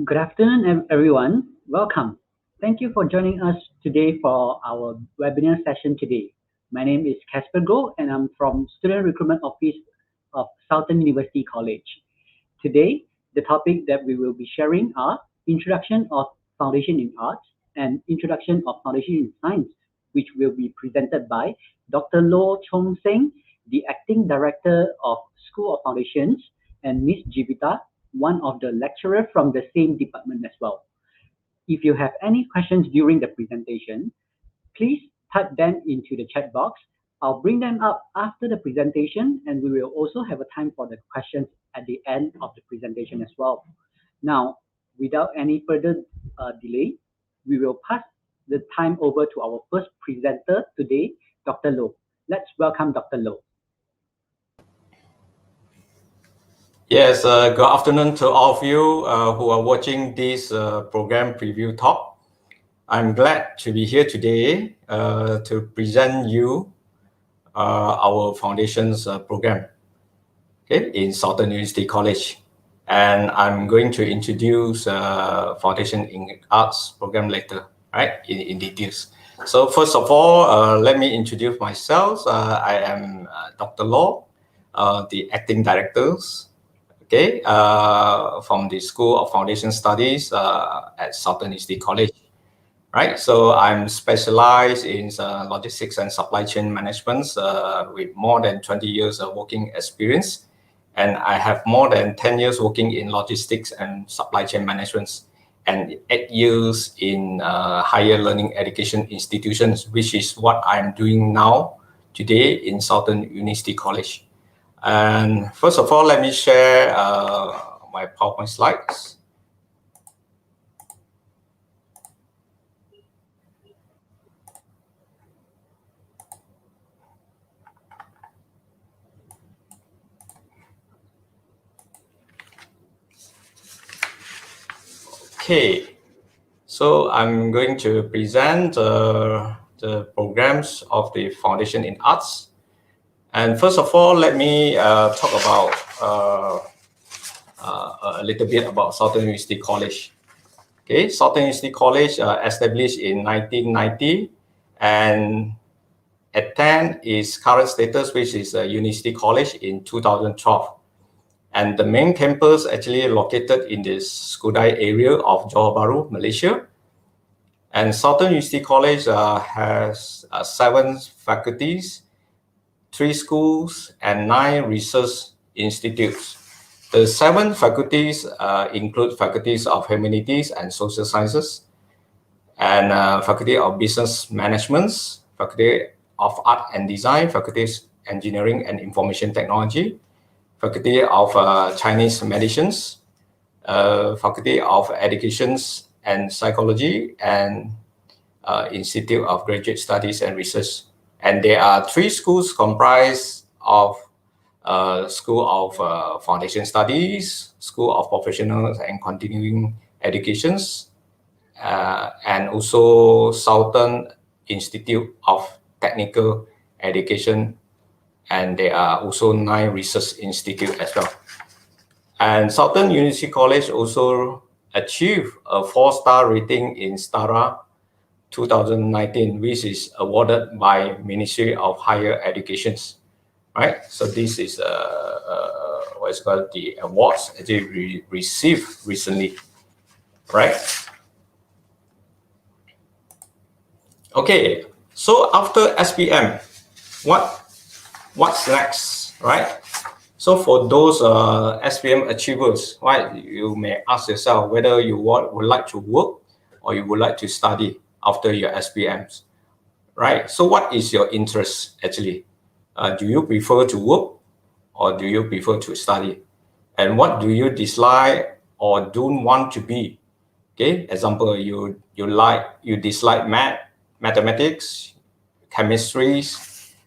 Good afternoon, everyone. Welcome. Thank you for joining us today for our webinar session today. My name is Casper Go, and I'm from Student Recruitment Office of Southern University College. Today, the topic that we will be sharing are Introduction of Foundation in Arts and Introduction of Foundation in Science, which will be presented by Dr. Loh Chong Seng, the Acting Director of School of Foundations, and Ms. Jibita, one of the lecturers from the same department as well. If you have any questions during the presentation, please type them into the chat box. I'll bring them up after the presentation, and we will also have a time for the questions at the end of the presentation as well. Now, without any further delay, we will pass the time over to our first presenter today, Dr. Loh. Let's welcome Dr. Loh. Yes, good afternoon to all of you who are watching this program preview talk. I'm glad to be here today to present you our foundations program in Southern University College. And I'm going to introduce Foundation in Arts program later, right, in details. So first of all, let me introduce myself. I am Dr. Loh, the Acting Directors, from the School of Foundation Studies at Southern University College, right? So I'm specialized in logistics and supply chain management with more than 20 years of working experience. And I have more than 10 years working in logistics and supply chain management and 8 years in higher learning education institutions, which is what I'm doing now today in Southern University College. And first of all, let me share my PowerPoint slides. Okay, so I'm going to present the programs of the Foundation in Arts. And first of all, let me talk about a little bit about Southern University College. Okay, Southern University College established in 1990 and attained its current status, which is a University College in 2012. And the main campus actually located in the Skudai area of Johor Bahru, Malaysia. And Southern University College has 7 faculties, 3 schools, and 9 research institutes. The 7 faculties include faculties of humanities and social sciences, and faculty of business management, faculty of art and design, faculties engineering and information technology, faculty of Chinese medicine, faculty of education and psychology, and Institute of Graduate Studies and Research. And there are 3 schools comprised of School of Foundation Studies, School of Professional and Continuing Educations, and also Southern Institute of Technical Education. And there are also 9 research institutes as well. And Southern University College also achieved a 4-star rating in STARA 2019, which is awarded by Ministry of Higher Education, right? So this is what's called the awards that we received recently, right? Okay, so after SPM, what's next, right? So for those SPM achievers, right, you may ask yourself whether you would like to work or you would like to study after your SPMs, right? So what is your interest actually? Do you prefer to work or do you prefer to study? And what do you dislike or don't want to be? Okay, example, you dislike mathematics, chemistry,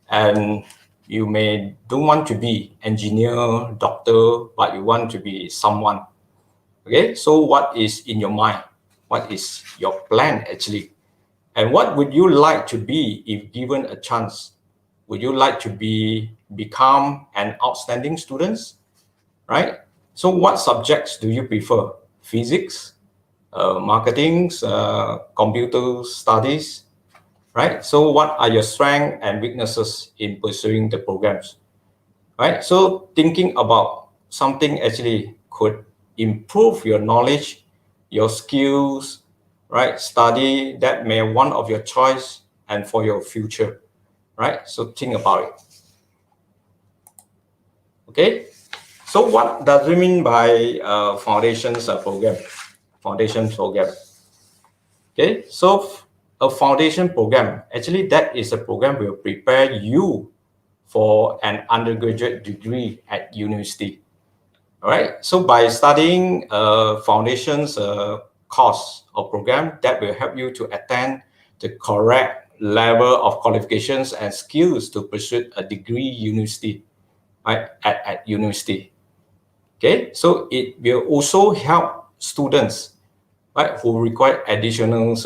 and you may don't want to be engineer, doctor, but you want to be someone. Okay, so what is in your mind? What is your plan actually? And what would you like to be if given a chance? Would you like to become an outstanding student, right? So what subjects do you prefer? Physics, marketing, computer studies, right? So what are your strengths and weaknesses in pursuing the programs, right? So thinking about something actually could improve your knowledge, your skills, right? Study that may one of your choice and for your future, right? So think about it. Okay. So what does it mean by foundations program? Foundation program. Okay. So a foundation program, actually that is a program will prepare you for an undergraduate degree at university. All right. So by studying foundations course or program, that will help you to attain the correct level of qualifications and skills to pursue a degree university, right? At university. Okay. So it will also help students, right, who require additional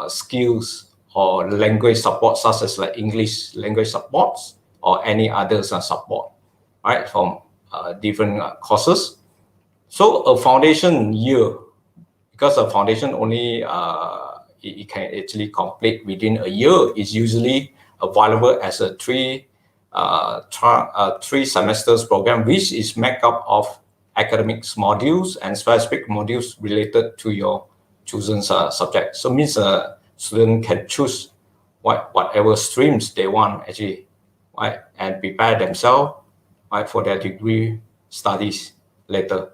skills or language support, such as like English language supports or any others support, right, from different courses. So a foundation year, because a foundation only it can actually complete within a year, is usually available as a three semesters program, which is made up of academics modules and specific modules related to your chosen subject. So means a student can choose whatever streams they want actually, right, and prepare themselves, right, for their degree studies later.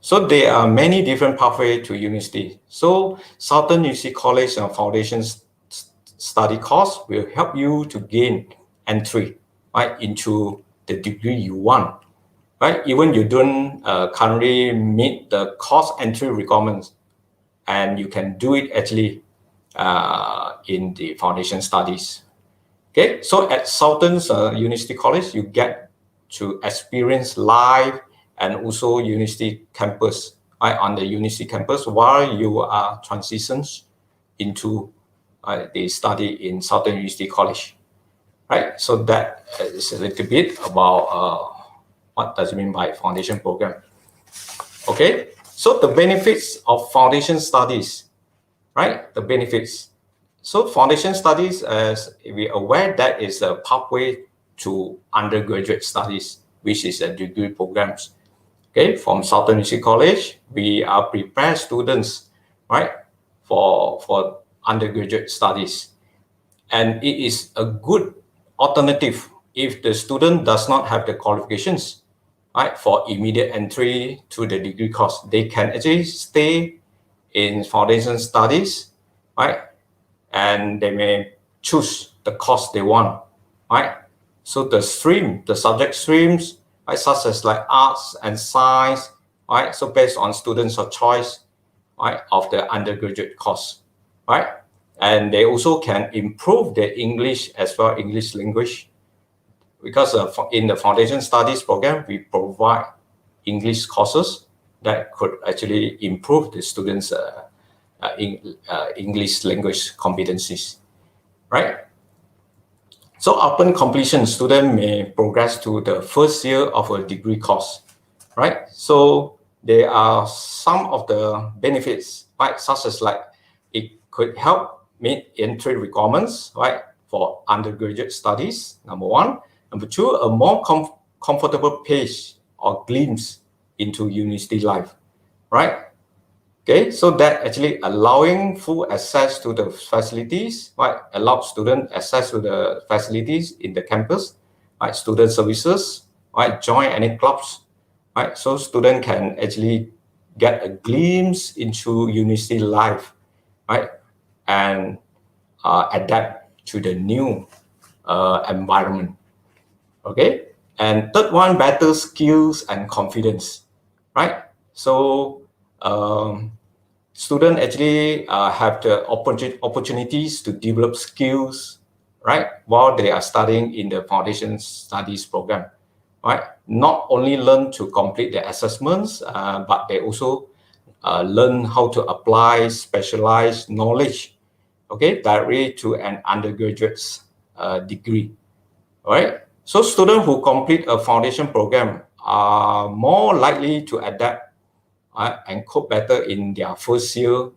So there are many different pathways to university. So Southern University College Foundation study course will help you to gain entry, right, into the degree you want, right? Even you don't currently meet the course entry requirements, and you can do it actually in the foundation studies. Okay, so at Southern University College, you get to experience live and also university campus, right, on the university campus while you are transitions into the study in Southern University College, right? So that is a little bit about what does it mean by foundation program. Okay, so the benefits of foundation studies, right? The benefits. So foundation studies, as we are aware, that is a pathway to undergraduate studies, which is a degree programs. Okay, from Southern University College, we are prepare students, right, for undergraduate studies, and it is a good alternative if the student does not have the qualifications, right, for immediate entry to the degree course. They can actually stay in foundation studies, right, and they may choose the course they want, right? So the subject streams, right, such as like arts and science, right? So based on students' choice, right, of the undergraduate course, right? And they also can improve their English as well, English language, because in the foundation studies program, we provide English courses that could actually improve the students' English language competencies, right? So upon completion, student may progress to the first year of a degree course, right? So there are some of the benefits, right? Such as like it could help meet entry requirements, right, for undergraduate studies, number one. Number two, a more comfortable pace or glimpse into university life, right? Okay, so that actually allowing full access to the facilities, right? Allow student access to the facilities in the campus, right? Student services, right? Join any clubs, right? So student can actually get a glimpse into university life, right? And adapt to the new environment. Okay, and third one, better skills and confidence, right? So students actually have the opportunities to develop skills, right, while they are studying in the foundation studies program, right? Not only learn to complete the assessments, but they also learn how to apply specialized knowledge, okay, directly to an undergraduate's degree, right? So students who complete a foundation program are more likely to adapt and cope better in their first year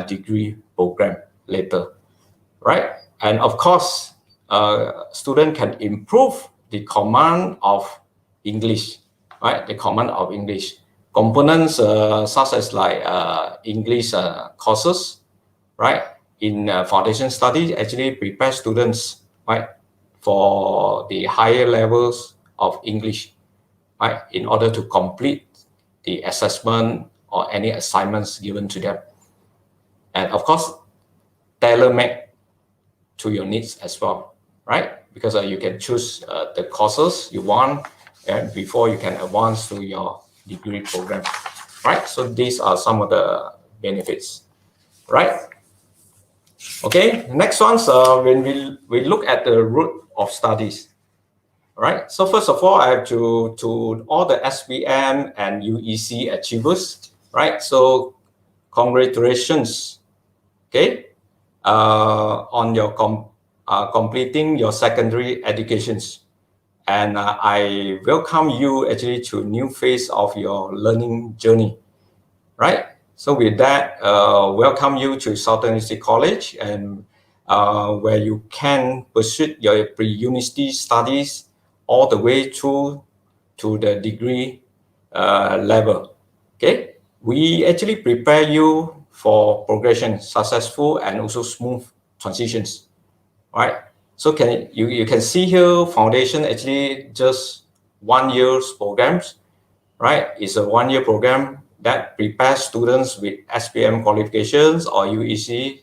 degree program later, right? And of course, student can improve the command of English, right? The command of English components such as like English courses, right? In foundation study, actually prepare students, right, for the higher levels of English, right, in order to complete the assessment or any assignments given to them. And of course, tailor-made to your needs as well, right? Because you can choose the courses you want and before you can advance to your degree program, right? So these are some of the benefits, right? Okay, next one's when we look at the route of studies, right? So first of all, I have to all the SPM and UEC achievers, right? So congratulations, okay, on your completing your secondary educations. And I welcome you actually to new phase of your learning journey, right? So with that, welcome you to Southern University College, and where you can pursue your pre-university studies all the way through to the degree level. Okay, we actually prepare you for progression, successful and also smooth transitions, right? So you can see here, foundation actually just 1 year's programs, right? It's a 1-year program that prepares students with SPM qualifications or UEC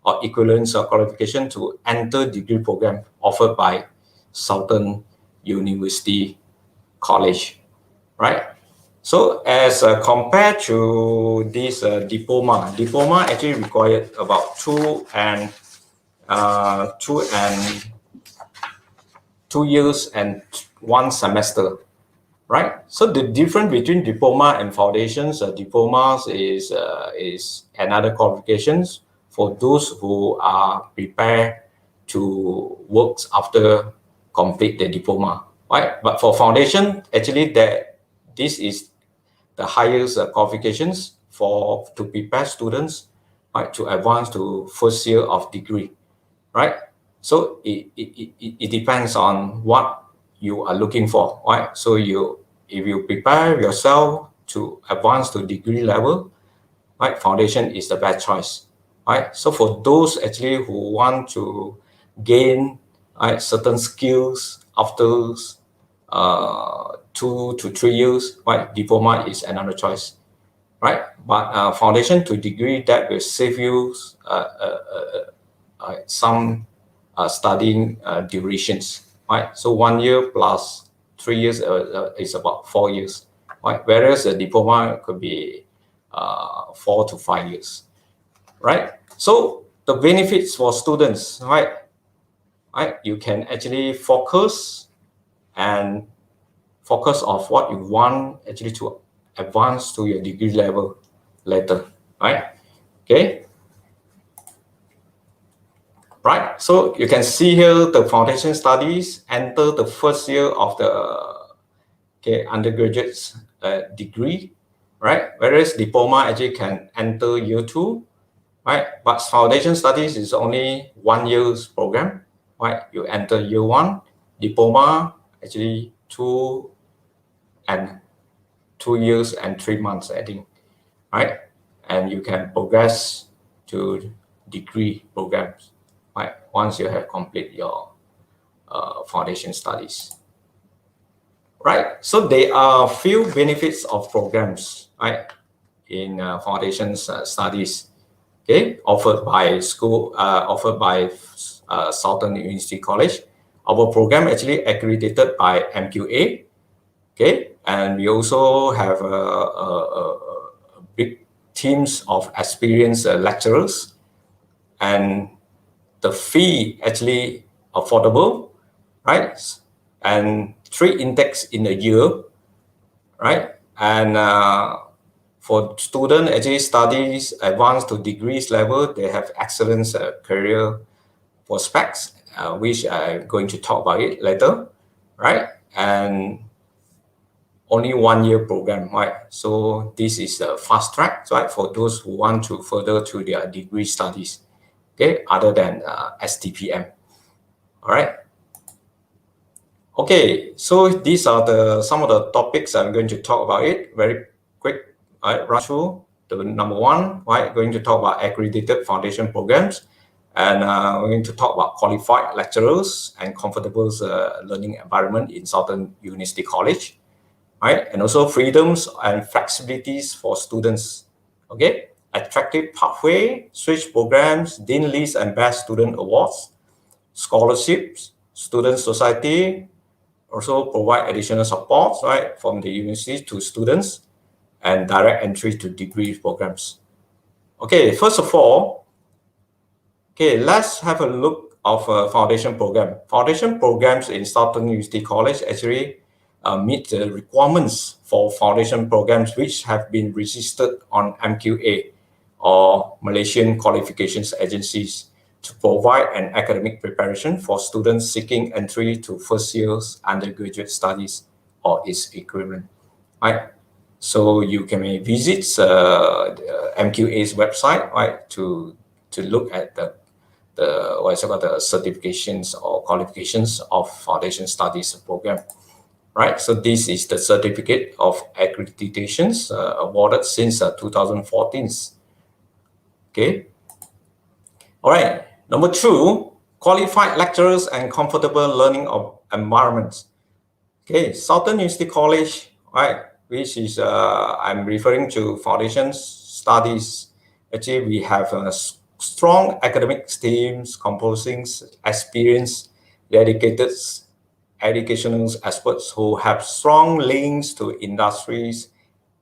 or equivalence qualification to enter degree program offered by Southern University College, right? So as compared to this diploma actually required about 2 years and 1 semester, right? So the difference between diploma and foundations, diplomas is another qualifications for those who are prepared to work after complete the diploma, right? But for foundation, actually this is the highest qualifications to prepare students, right, to advance to first year of degree, right? So it depends on what you are looking for, right? So if you prepare yourself to advance to degree level, right, foundation is the best choice, right? So for those actually who want to gain, right, certain skills after 2 to 3 years, right, diploma is another choice, right? But foundation to degree, that will save you some studying durations, right? So 1 year plus 3 years is about 4 years, right? Whereas a diploma could be 4 to 5 years, right? So the benefits for students, right? You can actually focus on what you want actually to advance to your degree level later, right? Okay. Right, so you can see here the foundation studies enter the first year of the undergraduate degree, right? Whereas diploma actually can enter year 2, right? But foundation studies is only 1 year's program, right? You enter year 1, diploma actually 2 years and 3 months, I think, right? And you can progress to degree programs, right? Once you have complete your foundation studies, right? So there are few benefits of programs, right, in foundation studies, okay, offered by Southern University College. Our program actually accredited by MQA, okay, and we also have a big teams of experienced lecturers, and the fee actually affordable, right? And 3 intakes in a year, right? And for student actually studies advanced to degrees level, they have excellent career prospects, which I'm going to talk about it later, right? And only 1 year program, right? So this is a fast track, right, for those who want to further to their degree studies, okay, other than STPM. All right. Okay, so these are some of the topics I'm going to talk about it very quick. Right, run through the number one, right? Going to talk about accredited foundation programs, and we're going to talk about qualified lecturers and comfortable learning environment in Southern University College, right? And also freedoms and flexibilities for students. Okay, attractive pathway, switch programs, dean list and best student awards, scholarships, student society. Also provide additional support, right, from the university to students, and direct entry to degree programs. Okay, first of all, okay, let's have a look of a foundation program. Foundation programs in Southern University College actually meet the requirements for foundation programs which have been registered on MQA or Malaysian Qualifications Agencies to provide an academic preparation for students seeking entry to first year's undergraduate studies or its equivalent, right? So you can visit the MQA's website, right, to look at the what's called the certifications or qualifications of foundation studies program, right? So this is the certificate of accreditations awarded since 2014. Okay. All right. Number two, qualified lecturers and comfortable learning environments. Okay, Southern University College, right, which is I'm referring to foundation studies. Actually, we have strong academic teams composing experienced, dedicated educational experts who have strong links to industries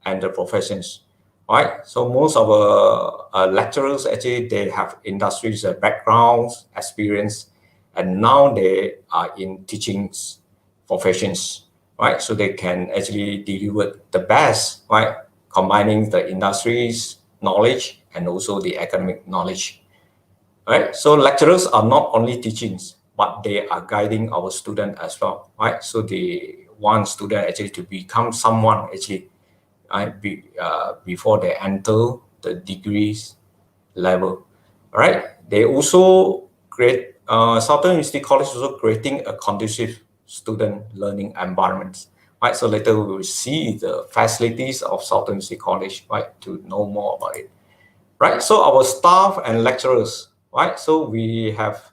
and the professions, right? So most of our lecturers actually they have industries backgrounds, experience, and now they are in teaching professions, right? So they can actually deliver the best, right? Combining the industries knowledge and also the academic knowledge, right? So lecturers are not only teaching, but they are guiding our student as well, right? So they want student actually to become someone actually, right, before they enter the degrees level, right? They also create Southern University College also creating a conducive student learning environment, right? So later we will see the facilities of Southern University College, right, to know more about it, right? So our staff and lecturers, right? So we have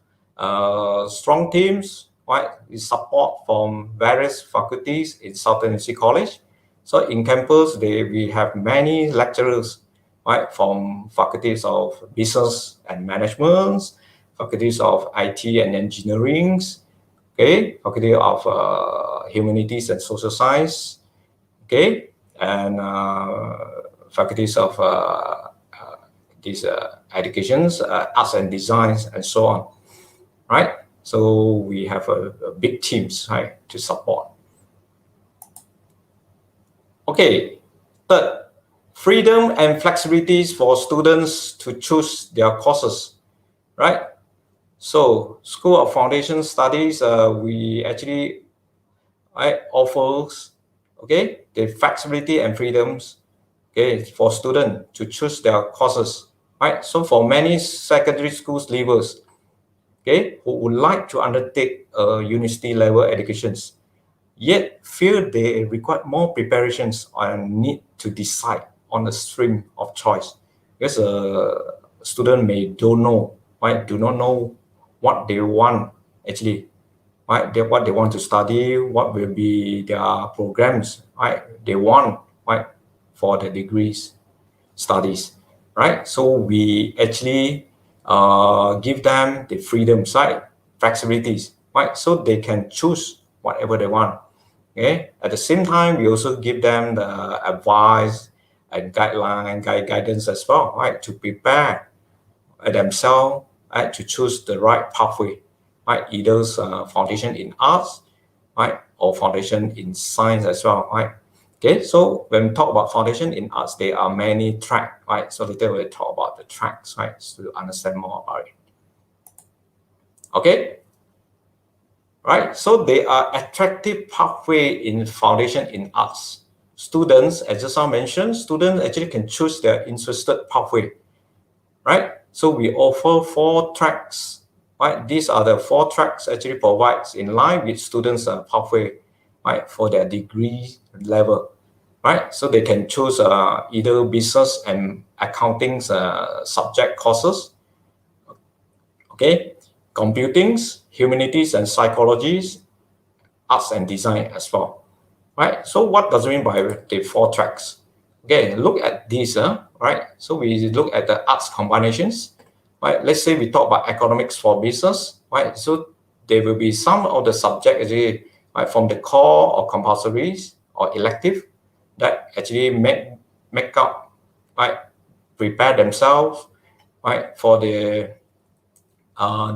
strong teams, right? We support from various faculties in Southern University College. So in campus, we have many lecturers, right, from faculties of business and management, faculties of IT and engineering, okay, faculty of humanities and social science, okay, and faculties of these educations, arts and designs, and so on, right? So we have a big teams, right, to support. Okay, third, freedom and flexibilities for students to choose their courses, right? So School of Foundation Studies, we actually offers, okay, the flexibility and freedoms, okay, for students to choose their courses, right? So for many secondary schools leavers, okay, who would like to undertake university level educations, yet feel they require more preparations and need to decide on the stream of choice, because a student may don't know, right, do not know what they want actually, right, what they want to study, what will be their programs, right, they want, right, for the degrees studies, right? So we actually give them the freedom side, flexibilities, right? So they can choose whatever they want. Okay. At the same time, we also give them the advice and guidance as well, right, to prepare themselves, right, to choose the right pathway, right, either foundation in arts, right, or foundation in science as well, right. Okay, so when we talk about foundation in arts, there are many tracks, right? So later we'll talk about the tracks, right, to understand more about it. Okay, right? So there are attractive pathway in foundation in arts, students, as just now mentioned, students actually can choose their interested pathway, right? So we offer 4 tracks, right? These are the 4 tracks actually provides in line with students' pathway, right, for their degree level, right? So they can choose either business and accounting subject courses, okay, computing, humanities and psychologies, arts and design as well. Right, so what does it mean by the 4 tracks? Okay, look at these, right? So we look at the arts combinations, right? Let's say we talk about economics for business, right? So there will be some of the subject actually, right, from the core or compulsories or elective that actually make up, right, prepare themselves, right, for the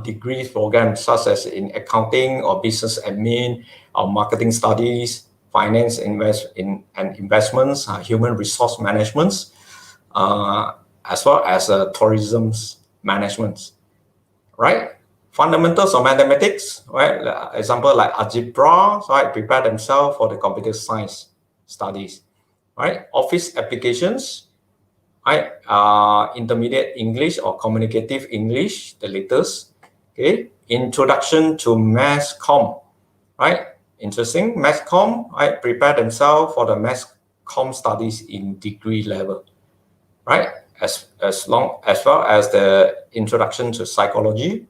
degree programs such as in accounting or business admin or marketing studies, finance and investments, human resource management, as well as tourism management, right? Fundamentals of mathematics, right? Example like algebra, right? Prepare themselves for the computer science studies, right? Office applications, right? Intermediate English or communicative English, the latest. Okay. Introduction to mass comm, right? Interesting. Mass comm, right? Prepare themselves for the mass comm studies in degree level, right? As well as the introduction to psychology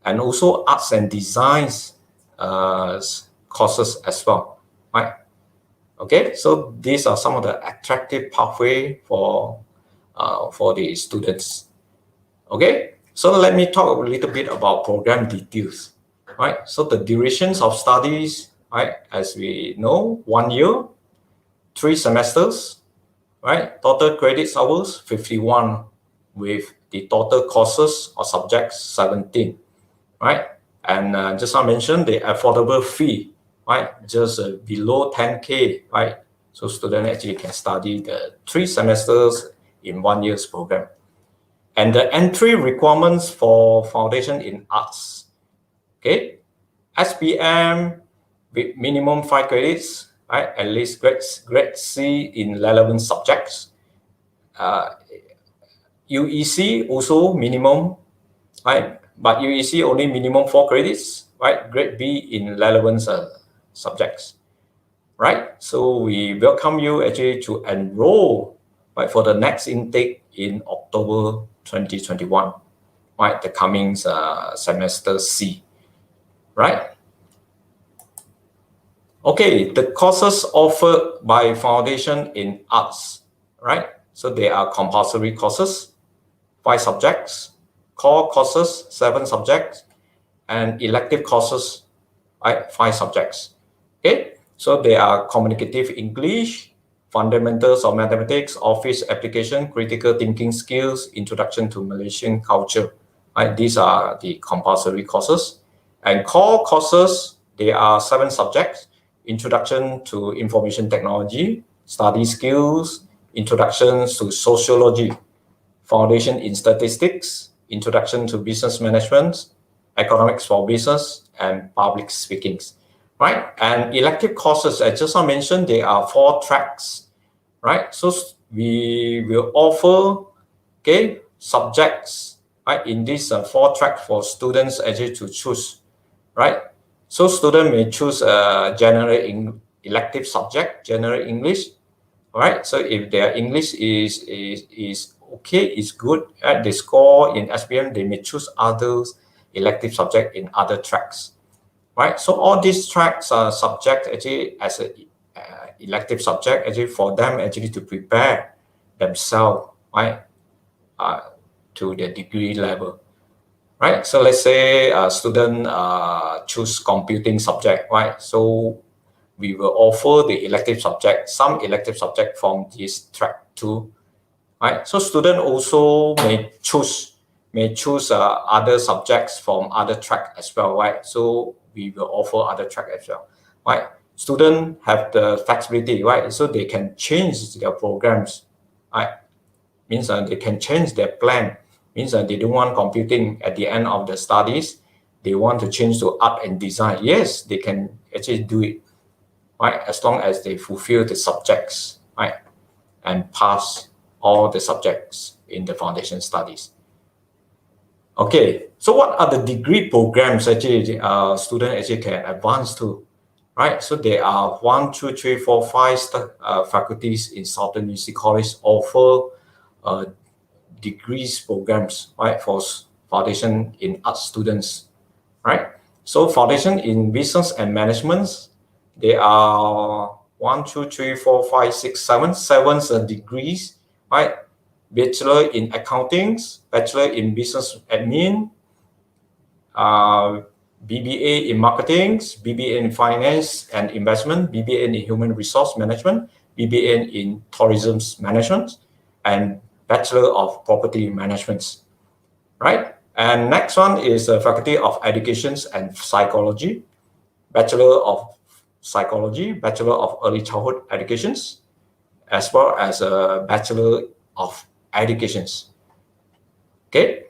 and also arts and designs courses as well, right? Okay. So these are some of the attractive pathway for the students. Okay, so let me talk a little bit about program details. Right, so the durations of studies, right, as we know, 1 year, 3 semesters, right, total credits hours 51, with the total courses or subjects 17, right, and just I mentioned the affordable fee, right, just below 10K, right, so student actually can study the 3 semesters in 1 year's program. And the entry requirements for foundation in arts, okay, SPM with minimum 5 credits, right, at least grade C in relevant subjects. UEC also minimum, right, but UEC only minimum 4 credits, right, grade B in relevant subjects, right. So we welcome you actually to enroll, right, for the next intake in October 2021, right, the coming semester C, right. Okay, the courses offered by Foundation in Arts, right, so they are compulsory courses, 5 subjects, core courses, 7 subjects, and elective courses, right, 5 subjects. Okay, so they are communicative English, fundamentals of mathematics, office application, critical thinking skills, introduction to Malaysian culture, right? These are the compulsory courses. And core courses, there are 7 subjects: introduction to information technology, study skills, introductions to sociology, foundation in statistics, introduction to business management, economics for business, and public speaking, right? And elective courses, I just mentioned, there are 4 tracks, right? So we will offer, okay, subjects, right, in these 4 tracks for students actually to choose, right? So student may choose a general elective subject, general English, right? So if their English is okay, is good, right, they score in SPM, they may choose others elective subject in other tracks, right? So all these tracks are subject actually as a elective subject actually for them actually to prepare themselves, right, to the degree level, right? So let's say a student choose computing subject, right? So we will offer the elective subject, some elective subject from this track too, right? So student also may choose other subjects from other track as well, right? So we will offer other track as well, right? Student have the flexibility, right? So they can change their programs, right? Means they can change their plan. Means they don't want computing at the end of the studies. They want to change to art and design. Yes, they can actually do it, right? As long as they fulfill the subjects, right, and pass all the subjects in the foundation studies. Okay, so what are the degree programs actually students actually can advance to, right? So there are 1, 2, 3, 4, 5 faculties in Southern University College offer degrees programs, right, for foundation in arts students, right? So foundation in business and management, there are 1, 2, 3, 4, 5, 6, 7 degrees, right? Bachelor in accounting, bachelor in business admin, BBA in marketing, BBA in finance and investment, BBA in human resource management, BBA in tourism management, and Bachelor of Property Management, right? And next one is the Faculty of Education and Psychology, Bachelor of Psychology, Bachelor of Early Childhood Education, as well as a Bachelor of Education. Okay.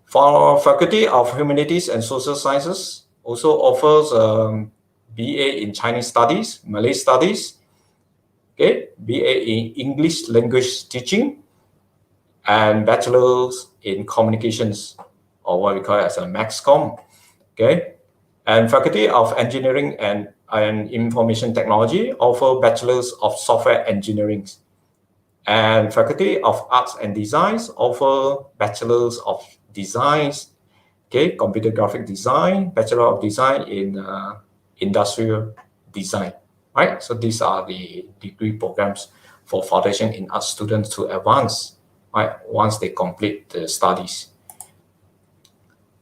For Faculty of Humanities and Social Sciences, also offers BA in Chinese Studies, Malay Studies, okay, BA in English Language Teaching, and Bachelors in Communications, or what we call as a MaxCom, okay. And Faculty of Engineering and Information Technology offer Bachelors of Software Engineering. And Faculty of Arts and Designs offer Bachelors of Designs, okay, Computer Graphic Design, Bachelor of Design in Industrial Design, right? So these are the degree programs for foundation in arts students to advance, right, once they complete the studies.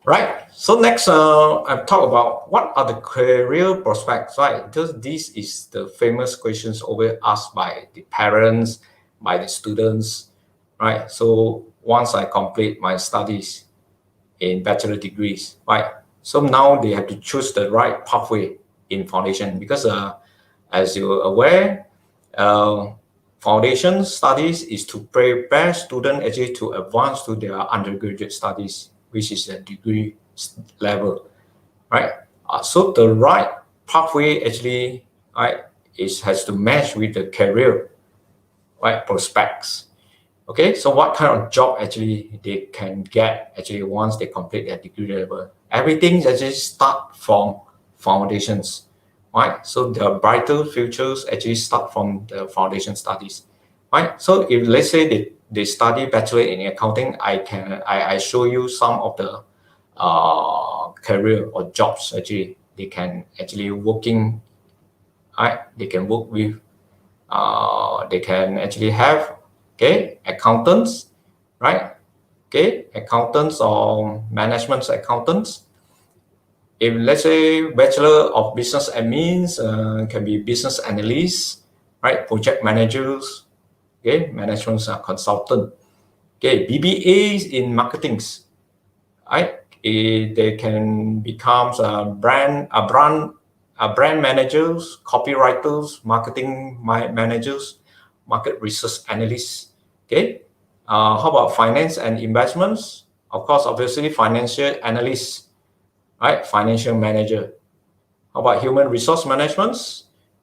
Right. So next, I'll talk about what are the career prospects, right? Because this is the famous questions always asked by the parents, by the students, right? So once I complete my studies in bachelor degrees, right? So now they have to choose the right pathway in foundation because as you're aware, foundation studies is to prepare students actually to advance to their undergraduate studies, which is a degree level, right? So the right pathway actually, right, has to match with the career, right, prospects. Okay, so what kind of job actually they can get actually once they complete their degree level? Everything actually start from foundations, right? So the brighter futures actually start from the foundation studies, right? So if let's say they study bachelor in accounting, I show you some of the career or jobs actually they can actually working, right? They can work with, they can actually have, okay, accountants, right? Okay, accountants or management accountants. If let's say Bachelor of Business Admins, can be business analysts, right? Project managers, okay, management consultant. Okay, BBAs in marketings, right? They can become brand managers, copywriters, marketing managers, market research analysts. Okay, how about finance and investments? Of course, obviously, financial analysts, right? Financial manager. How about human resource management?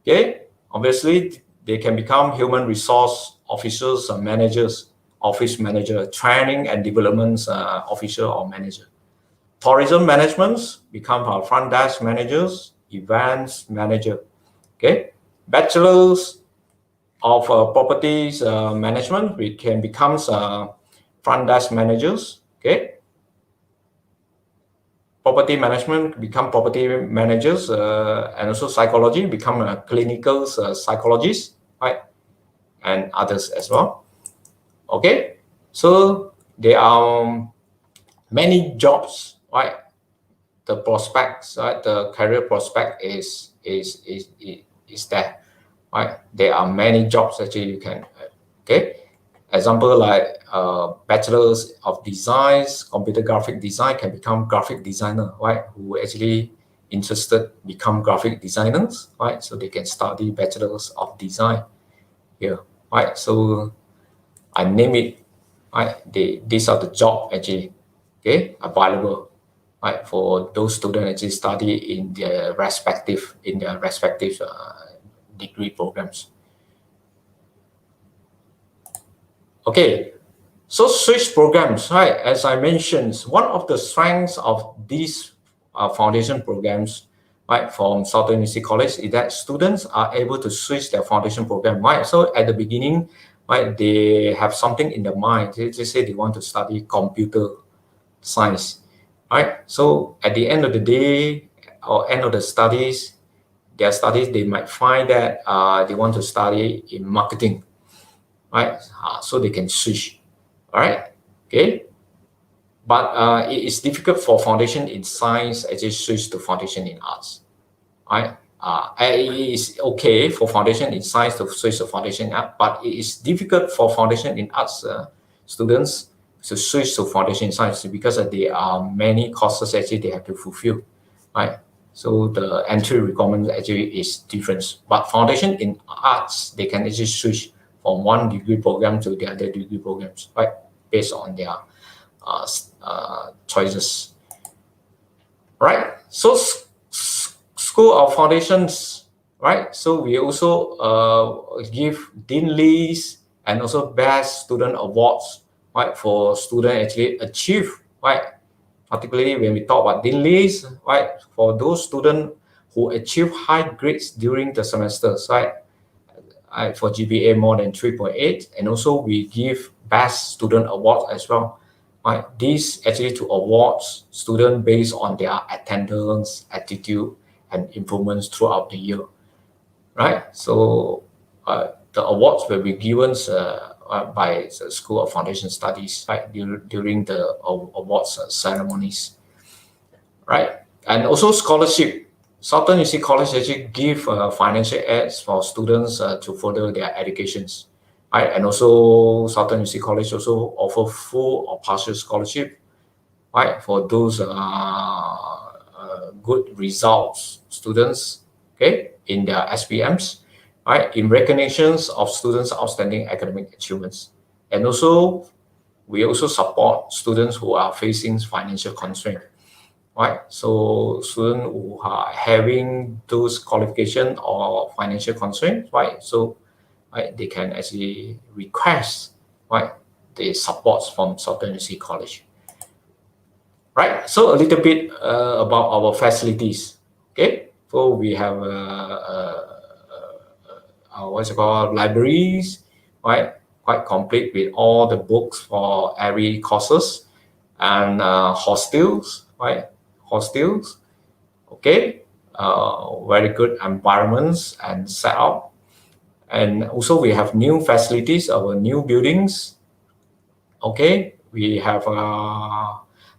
Okay, obviously, they can become human resource officers or managers, office manager, training and development officer or manager. Tourism management become our front desk managers, events manager. Okay, bachelors of properties management, we can become front desk managers. Okay, property management become property managers, and also psychology become clinical psychologists, right, and others as well. Okay, so there are many jobs, right? The prospects, right? The career prospect is there, right? There are many jobs actually you can, okay. Example like bachelors of designs, computer graphic design can become graphic designer, right? Who actually interested become graphic designers, right? So they can study bachelors of design here, right? So I name it, right? These are the job actually, okay, available, right, for those students actually study in their respective degree programs. Okay, so switch programs, right? As I mentioned, one of the strengths of these foundation programs, right, from Southern University College is that students are able to switch their foundation program, right? So at the beginning, right, they have something in their mind. They say they want to study computer science, right? So at the end of the day or end of the studies, they might find that they want to study in marketing, right? So they can switch, all right? Okay. But it is difficult for foundation in science actually switch to foundation in arts, right? It is okay for foundation in science to switch to foundation in art, but it is difficult for foundation in arts students to switch to foundation in science because there are many courses actually they have to fulfill, right? So the entry requirement actually is different. But foundation in arts, they can actually switch from one degree program to the other degree programs, right? Based on their choices, right? So School of Foundations, right? So we also give Dean Lees and also Best Student Awards, right? For students actually achieve, right? Particularly when we talk about Dean Lees, right? For those students who achieve high grades during the semesters, right? For GPA more than 3.8, and also we give Best Student Awards as well. Right? These actually to award students based on their attendance, attitude, and improvements throughout the year, right? So the awards will be given by the School of Foundation Studies, right, during the awards ceremonies, right? And also scholarship. Southern University College actually give financial aids for students to further their educations, right? And also Southern University College also offer full or partial scholarship, right, for those good results students, okay, in their SPMs, right, in recognitions of students' outstanding academic achievements. And also, we also support students who are facing financial constraints, right? So students who are having those qualification or financial constraints, right? So, right, they can actually request, right, the support from Southern University College. Right, so a little bit about our facilities. Okay, so we have what's it called, libraries, right? Quite complete with all the books for every courses, and hostels, right? Hostels, okay, very good environments and setup, and also we have new facilities, our new buildings. Okay, we have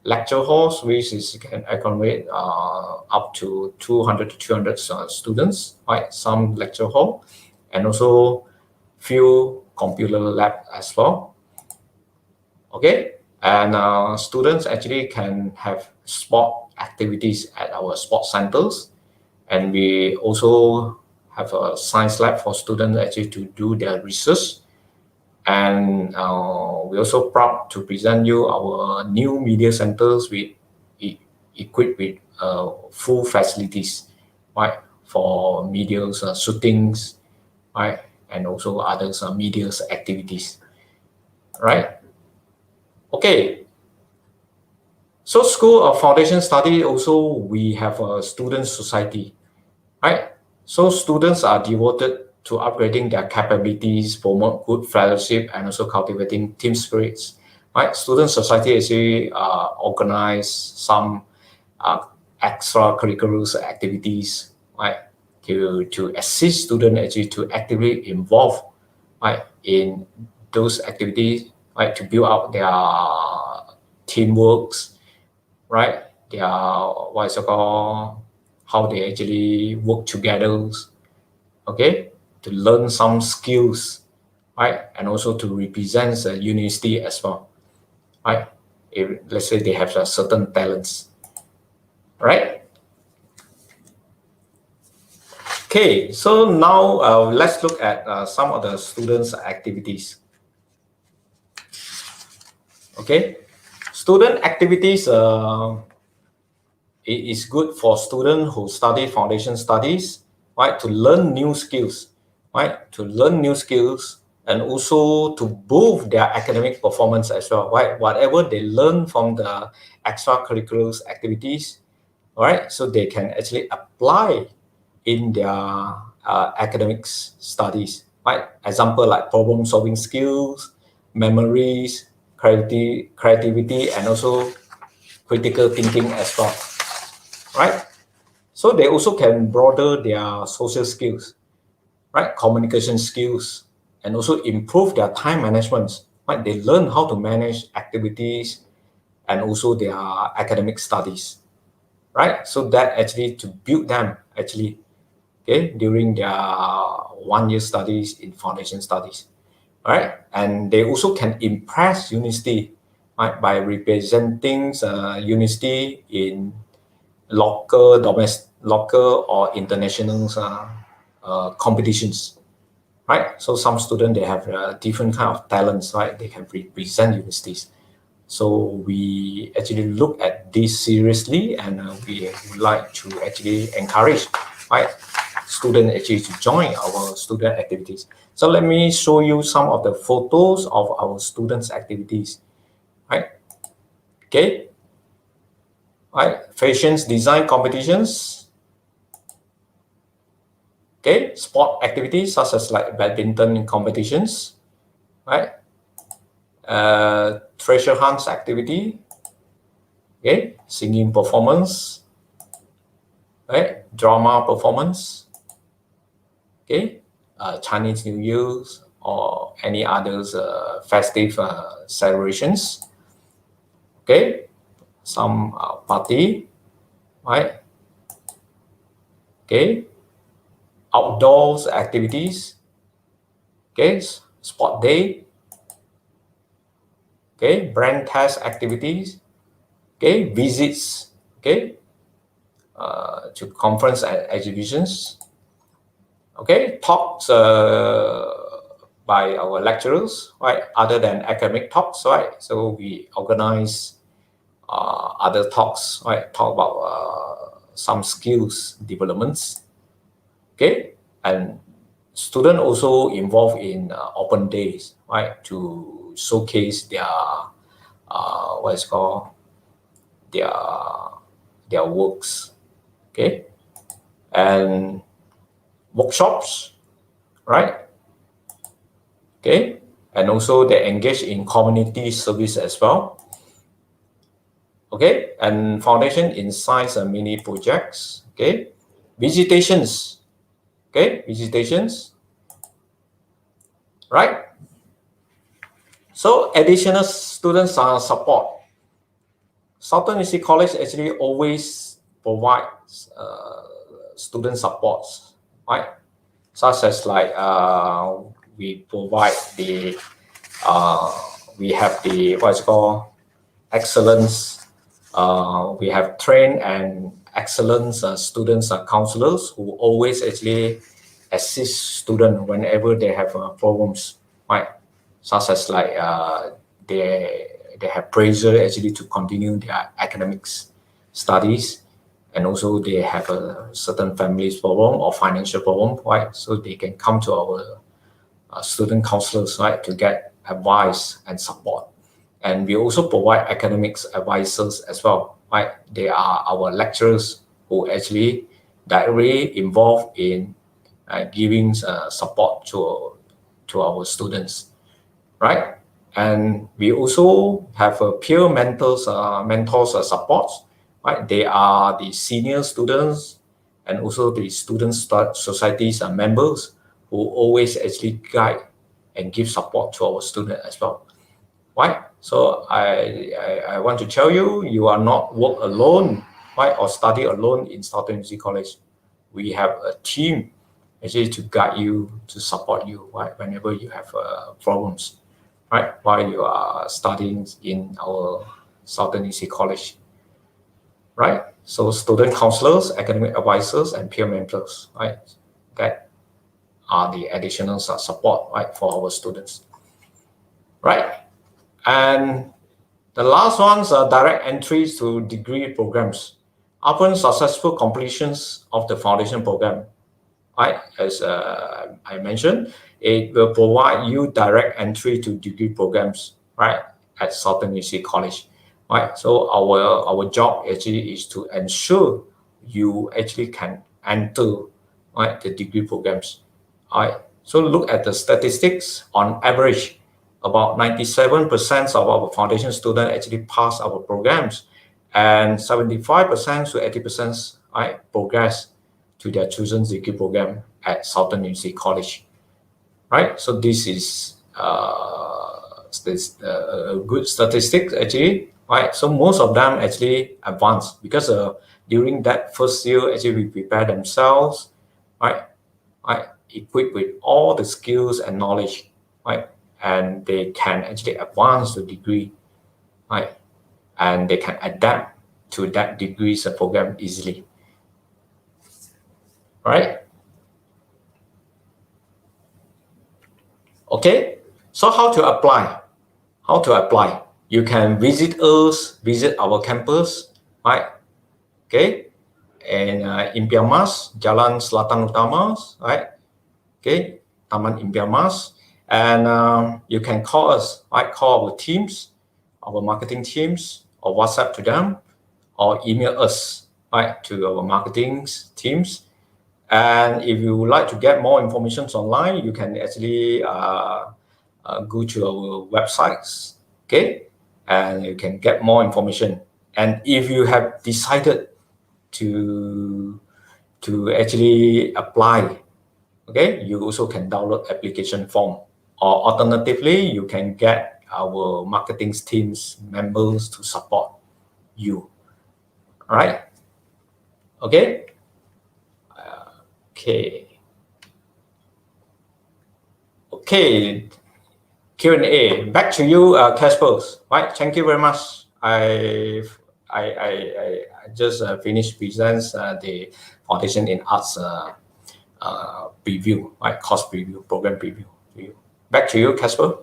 lecture halls, which can accommodate up to 200 to 300 students, right? Some lecture hall, and also few computer lab as well. Okay, and students actually can have sport activities at our sport centers, and we also have a science lab for students actually to do their research. And we're also proud to present you our new media centers with equipped with full facilities, right, for media shootings, right, and also other media activities, right? Okay. So School of Foundation Study also we have a student society, right? So students are devoted to upgrading their capabilities, promote good fellowship, and also cultivating team spirits. Right? Student society actually organize some extracurricular activities, right, to assist students actually to actively involve, right, in those activities, right, to build up their teamworks, right, their what is it called, how they actually work together, okay, to learn some skills, right, and also to represent the university as well, right? If let's say they have certain talents, right? Okay, so now let's look at some of the students' activities. Okay, student activities. It is good for students who study foundation studies, right, to learn new skills, right? To learn new skills and also to boost their academic performance as well, right? Whatever they learn from the extracurricular activities, right? So they can actually apply in their academics studies, right? Example like problem solving skills, memories, creativity, and also critical thinking as well, right? So they also can broaden their social skills, right? Communication skills, and also improve their time management, right? They learn how to manage activities and also their academic studies, right? So that actually to build them actually, okay, during their 1 year studies in foundation studies, right? And they also can impress university, right, by representing university in local or international competitions, right? So some students they have different kind of talents, right? They can represent universities. So we actually look at this seriously, and we would like to actually encourage, right, students actually to join our student activities. So let me show you some of the photos of our students' activities, right? Okay, right, fashion design competitions. Okay, sport activities such as like badminton competitions, right? Treasure hunts activity. Okay, singing performance, right? Drama performance. Okay, Chinese New Year's or any others festive celebrations. Okay, some party, right? Okay, outdoors activities. Okay, sport day. Okay, brand test activities. Okay, visits. Okay, to conference and exhibitions. Okay, talks by our lecturers, right? Other than academic talks, right? So we organize other talks, right? Talk about some skills developments. Okay, and student also involved in open days, right? To showcase their what is called their their works. Okay, and workshops, right? Okay, and also they engage in community service as well. Okay, and foundation in science and mini projects. Okay, visitations. Okay, visitations, right? So additional students support. Southern University College actually always provides student supports, right? Such as like we provide the we have the what's called excellence. We have trained and excellent students counselors who always actually assist students whenever they have problems, right? Such as like they have pressure actually to continue their academics studies, and also they have a certain family's problem or financial problem, right? So they can come to our student counselors, right, to get advice and support. And we also provide academics advisors as well, right? They are our lecturers who actually directly involved in giving support to our students, right? And we also have a peer mentors support, right? They are the senior students and also the student societies members who always actually guide and give support to our students as well, right? So I want to tell you, you are not work alone, right, or study alone in Southern University College. We have a team actually to guide you, to support you, right, whenever you have problems, right, while you are studying in our Southern University College, right? So student counselors, academic advisors, and peer mentors, right, that are the additional support, right, for our students, right? And the last ones are direct entries to degree programs. Upon successful completions of the foundation program, right? As I mentioned, it will provide you direct entry to degree programs, right, at Southern University College, right? So our job actually is to ensure you actually can enter, right, the degree programs, right? So look at the statistics. On average, about 97% of our foundation students actually pass our programs, and 75% to 80%, right, progress to their chosen degree program at Southern University College, right? So this is a good statistics actually, right? So most of them actually advance because during that first year, actually we prepare themselves, right? Right, equipped with all the skills and knowledge, right? And they can actually advance the degree, right? And they can adapt to that degrees program easily, right? Okay, so how to apply? How to apply? You can visit us, visit our campus, right? Okay, and Impian Mas, Jalan Selatan Utama, right? Okay, Taman Impian Mas, and you can call us, right? Call our teams, our marketing teams, or WhatsApp to them, or email us, right, to our marketing teams. And if you would like to get more information online, you can actually go to our websites, okay, and you can get more information. And if you have decided to actually apply, okay, you also can download application form, or alternatively, you can get our marketing teams members to support you. All right. Okay. Okay. Okay. Q&A. Back to you, Casper. Right. Thank you very much. I just finished presents the Foundation in Arts preview, right? Course preview, program preview. Back to you, Casper.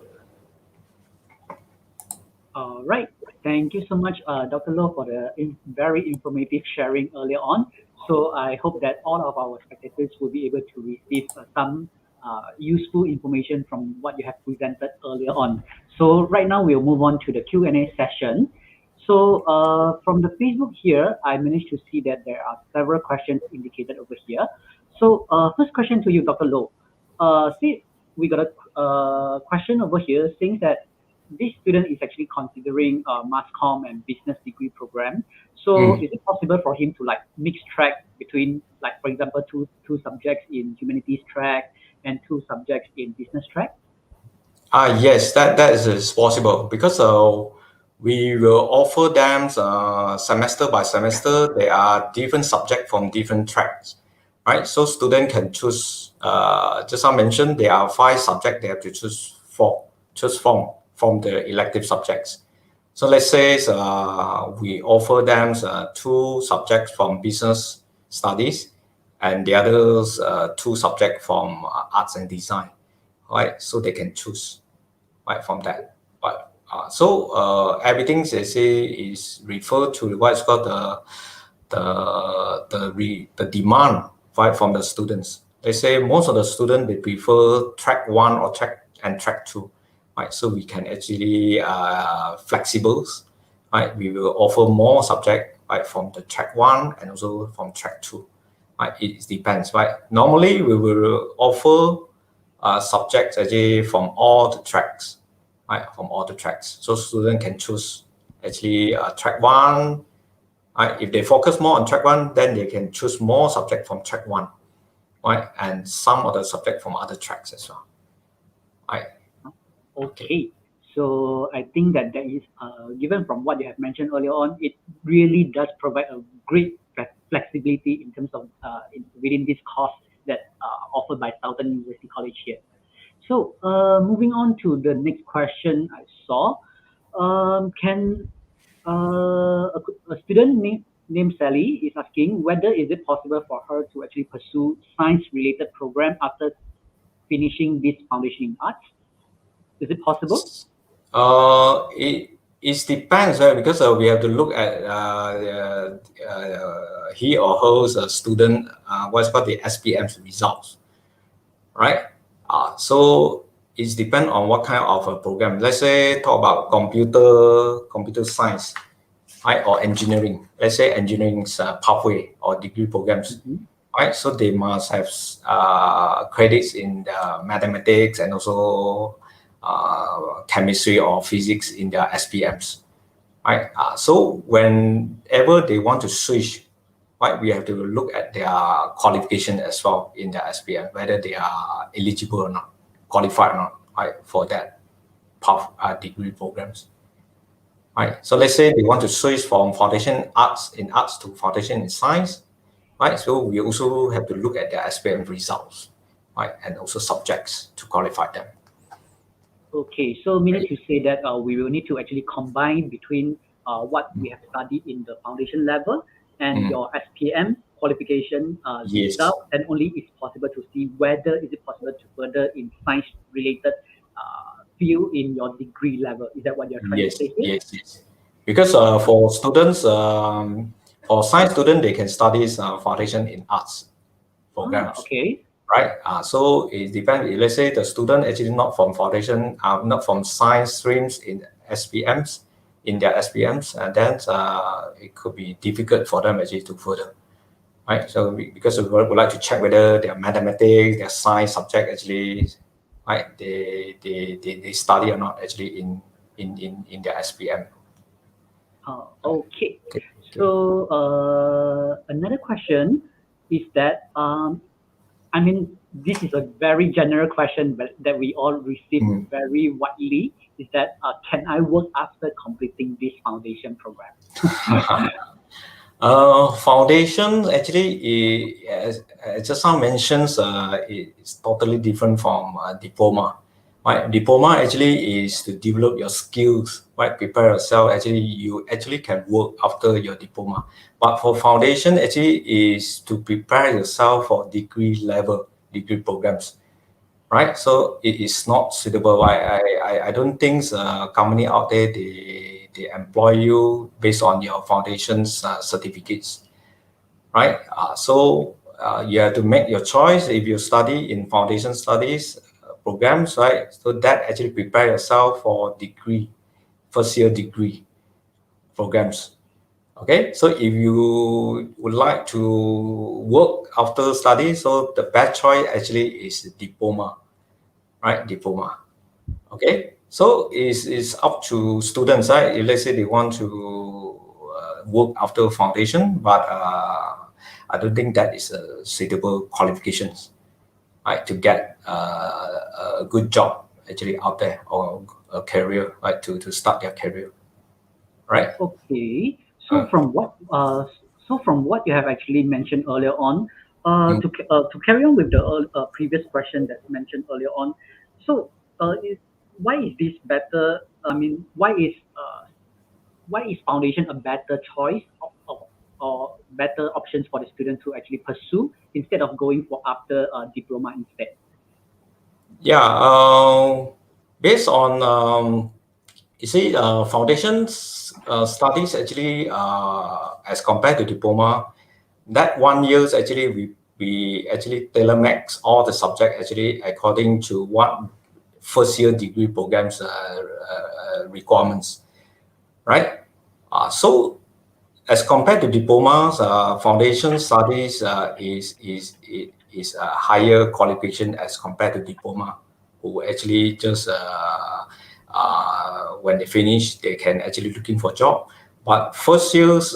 All right. Thank you so much, Dr. Loh, for the very informative sharing earlier on. So I hope that all of our spectators will be able to receive some useful information from what you have presented earlier on. So right now we'll move on to the Q&A session. So from the Facebook here, I managed to see that there are several questions indicated over here. So first question to you, Dr. Loh. See, we got a question over here saying that this student is actually considering mass comm and business degree program. So is it possible for him to like mix track between, like, for example, two subjects in humanities track and two subjects in business track? Yes, that is possible because we will offer them semester by semester. There are different subjects from different tracks, right? So student can choose. Just I mentioned there are 5 subjects they have to choose from the elective subjects. So let's say we offer them 2 subjects from business studies, and the others 2 subjects from arts and design, right? So they can choose, right, from that. But everything they say is referred to what's called the demand, right, from the students. They say most of the students they prefer track 1 or track 2. Right, so we can actually flexibles, right? We will offer more subject, right, from the track 1 and also from track 2. Right, it depends, right? Normally we will offer subjects actually from all the tracks, right? From all the tracks, so student can choose actually track 1. Right, if they focus more on track 1, then they can choose more subject from track 1, right? And some other subject from other tracks as well, right? Okay, so I think that is, given from what you have mentioned earlier on, it really does provide a great flexibility in terms of within this course that offered by Southern University College here. So moving on to the next question I saw, can a student named Sally is asking whether is it possible for her to actually pursue science-related program after finishing this foundation in arts? Is it possible? it depends, right? Because we have to look at he or her student what's called the SPM's results, right? So it depends on what kind of a program. Let's say talk about computer science, right, or engineering. Let's say engineering's pathway or degree programs, right? So they must have credits in mathematics and also chemistry or physics in their SPMs, right? So whenever they want to switch, right, we have to look at their qualification as well in their SPM, whether they are eligible or not, qualified or not, right, for that path degree programs. Right. So let's say they want to switch from foundation arts to foundation in science, right? So we also have to look at their SPM results, right, and also subjects to qualify them. Okay, so meaning to say that we will need to actually combine between what we have studied in the foundation level and your SPM qualification Yes. result, and only it's possible to see whether is it possible to further in science related field in your degree level. Is that what you're trying to say here? Yes. Because for students, for science students, they can study foundation in arts programs. Okay. Right. So it depends. Let's say the student actually not from foundation, not from science streams in SPMs, and then it could be difficult for them actually to further. Right. So because we would like to check whether their mathematics, their science subject actually, right, they study or not actually in their SPM. Okay. So another question is that I mean, this is a very general question that we all receive very widely. Is that can I work after completing this foundation program? Foundation actually, as just now mentions, it's totally different from diploma. Right, diploma actually is to develop your skills, right? Prepare yourself. Actually, you actually can work after your diploma. But for foundation, actually is to prepare yourself for degree programs, right? So it is not suitable. I don't think company out there they employ you based on your foundation's certificates, right? So you have to make your choice if you study in foundation studies programs, right? So that actually prepare yourself for first year degree programs. Okay, so if you would like to work after study, so the best choice actually is diploma, right? Diploma. Okay, so it's up to students, right? If let's say they want to work after foundation, but I don't think that is a suitable qualifications, right, to get a good job actually out there or a career, right, to start their career, right? Okay. So from what you have actually mentioned earlier on, to carry on with the previous question that's mentioned earlier on, so why is this better? I mean, why is foundation a better choice or better options for the student to actually pursue instead of going for after diploma instead? Yeah, based on you see, foundations studies actually as compared to diploma, that 1 year actually we actually tailor makes all the subject actually according to what first year degree programs requirements, right? So as compared to diplomas, foundation studies is a higher qualification as compared to diploma, who actually just when they finish, they can actually looking for job. But first year's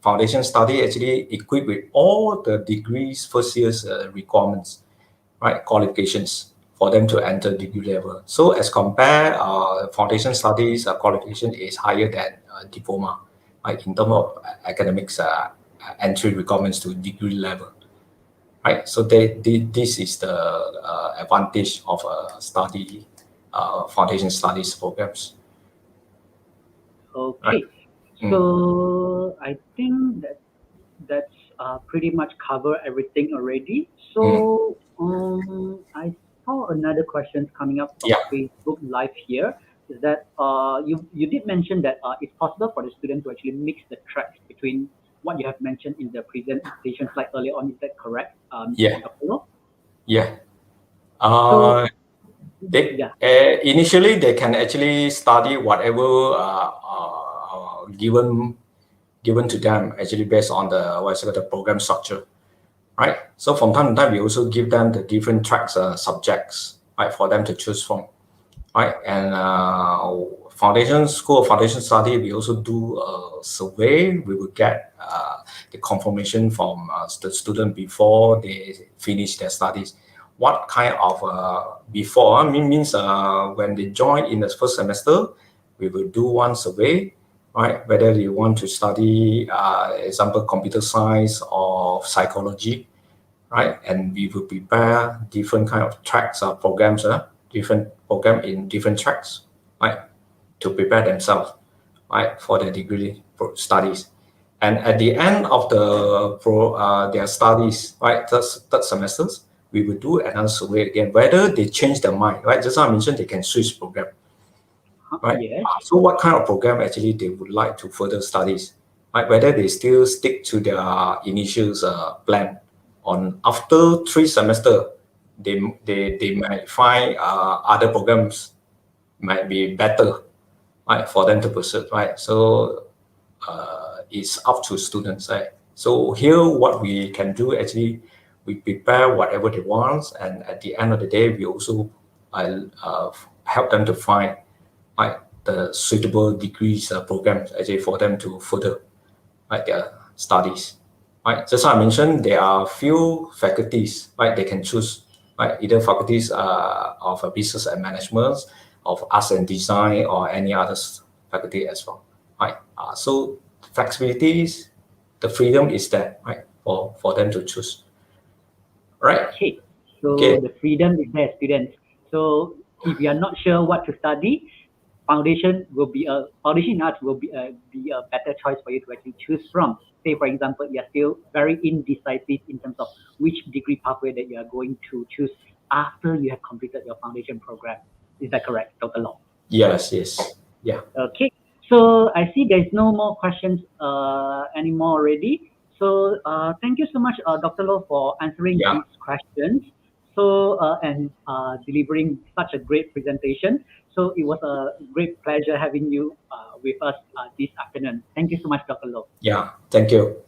foundation study actually equipped with all the degrees first year's requirements, right? Qualifications for them to enter degree level. So as compare foundation studies qualification is higher than diploma, right? In terms of academics entry requirements to degree level, right? So this is the advantage of study foundation studies programs. Okay. Right. So I think that's pretty much cover everything already. So I saw another question coming up from Yeah. Facebook Live here. is that you did mention that it's possible for the student to actually mix the tracks between what you have mentioned in the presentation slide earlier on. Is that correct? Yeah. Dr. Lo? Yeah. So, yeah. Initially they can actually study whatever given to them actually based on the program structure, right? So from time to time we also give them the different tracks subjects, right, for them to choose from, right? And School of Foundation Study, we also do a survey. We will get the confirmation from the student before they finish their studies. What kind of before means when they join in the first semester, we will do one survey, right? Whether you want to study, example, computer science or psychology, right? And we will prepare different kind of tracks or programs, different program in different tracks, right, to prepare themselves, right, for the degree studies. And at the end of their studies, right, third semesters, we will do another survey again, whether they change their mind, right? Just as I mentioned, they can switch program, right? Yes. So what kind of program actually they would like to further studies, right? Whether they still stick to their initial plan. On after 3 semesters, they might find other programs might be better, right, for them to pursue, right? So it's up to students, right? So here, what we can do actually, we prepare whatever they want, and at the end of the day, we also help them to find, right, the suitable degrees programs actually for them to further, right, their studies. Right, just as I mentioned, there are few faculties, right, they can choose, right, either faculties of business and management, of arts and design, or any other faculty as well, right? So flexibilities, the freedom is there, right, for them to choose, right? Okay. So Okay. the freedom is there, students. So if you are not sure what to study, foundation in arts will be a better choice for you to actually choose from. Say, for example, you are still very indecisive in terms of which degree pathway that you are going to choose after you have completed your foundation program. Is that correct, Dr. Long? Yes. Yeah. Okay. So I see there's no more questions anymore already. So thank you so much, Dr. Lo, for answering Yeah. these questions. So and delivering such a great presentation. So it was a great pleasure having you with us this afternoon. Thank you so much, Dr. Lo. Yeah. Thank you.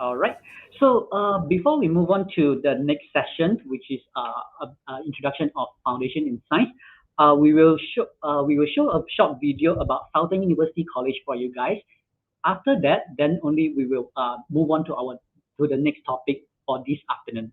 All right. So before we move on to the next session, which is introduction of foundation in science, we will show a short video about Southern University College for you guys. After that, then only we will move on to the next topic for this afternoon.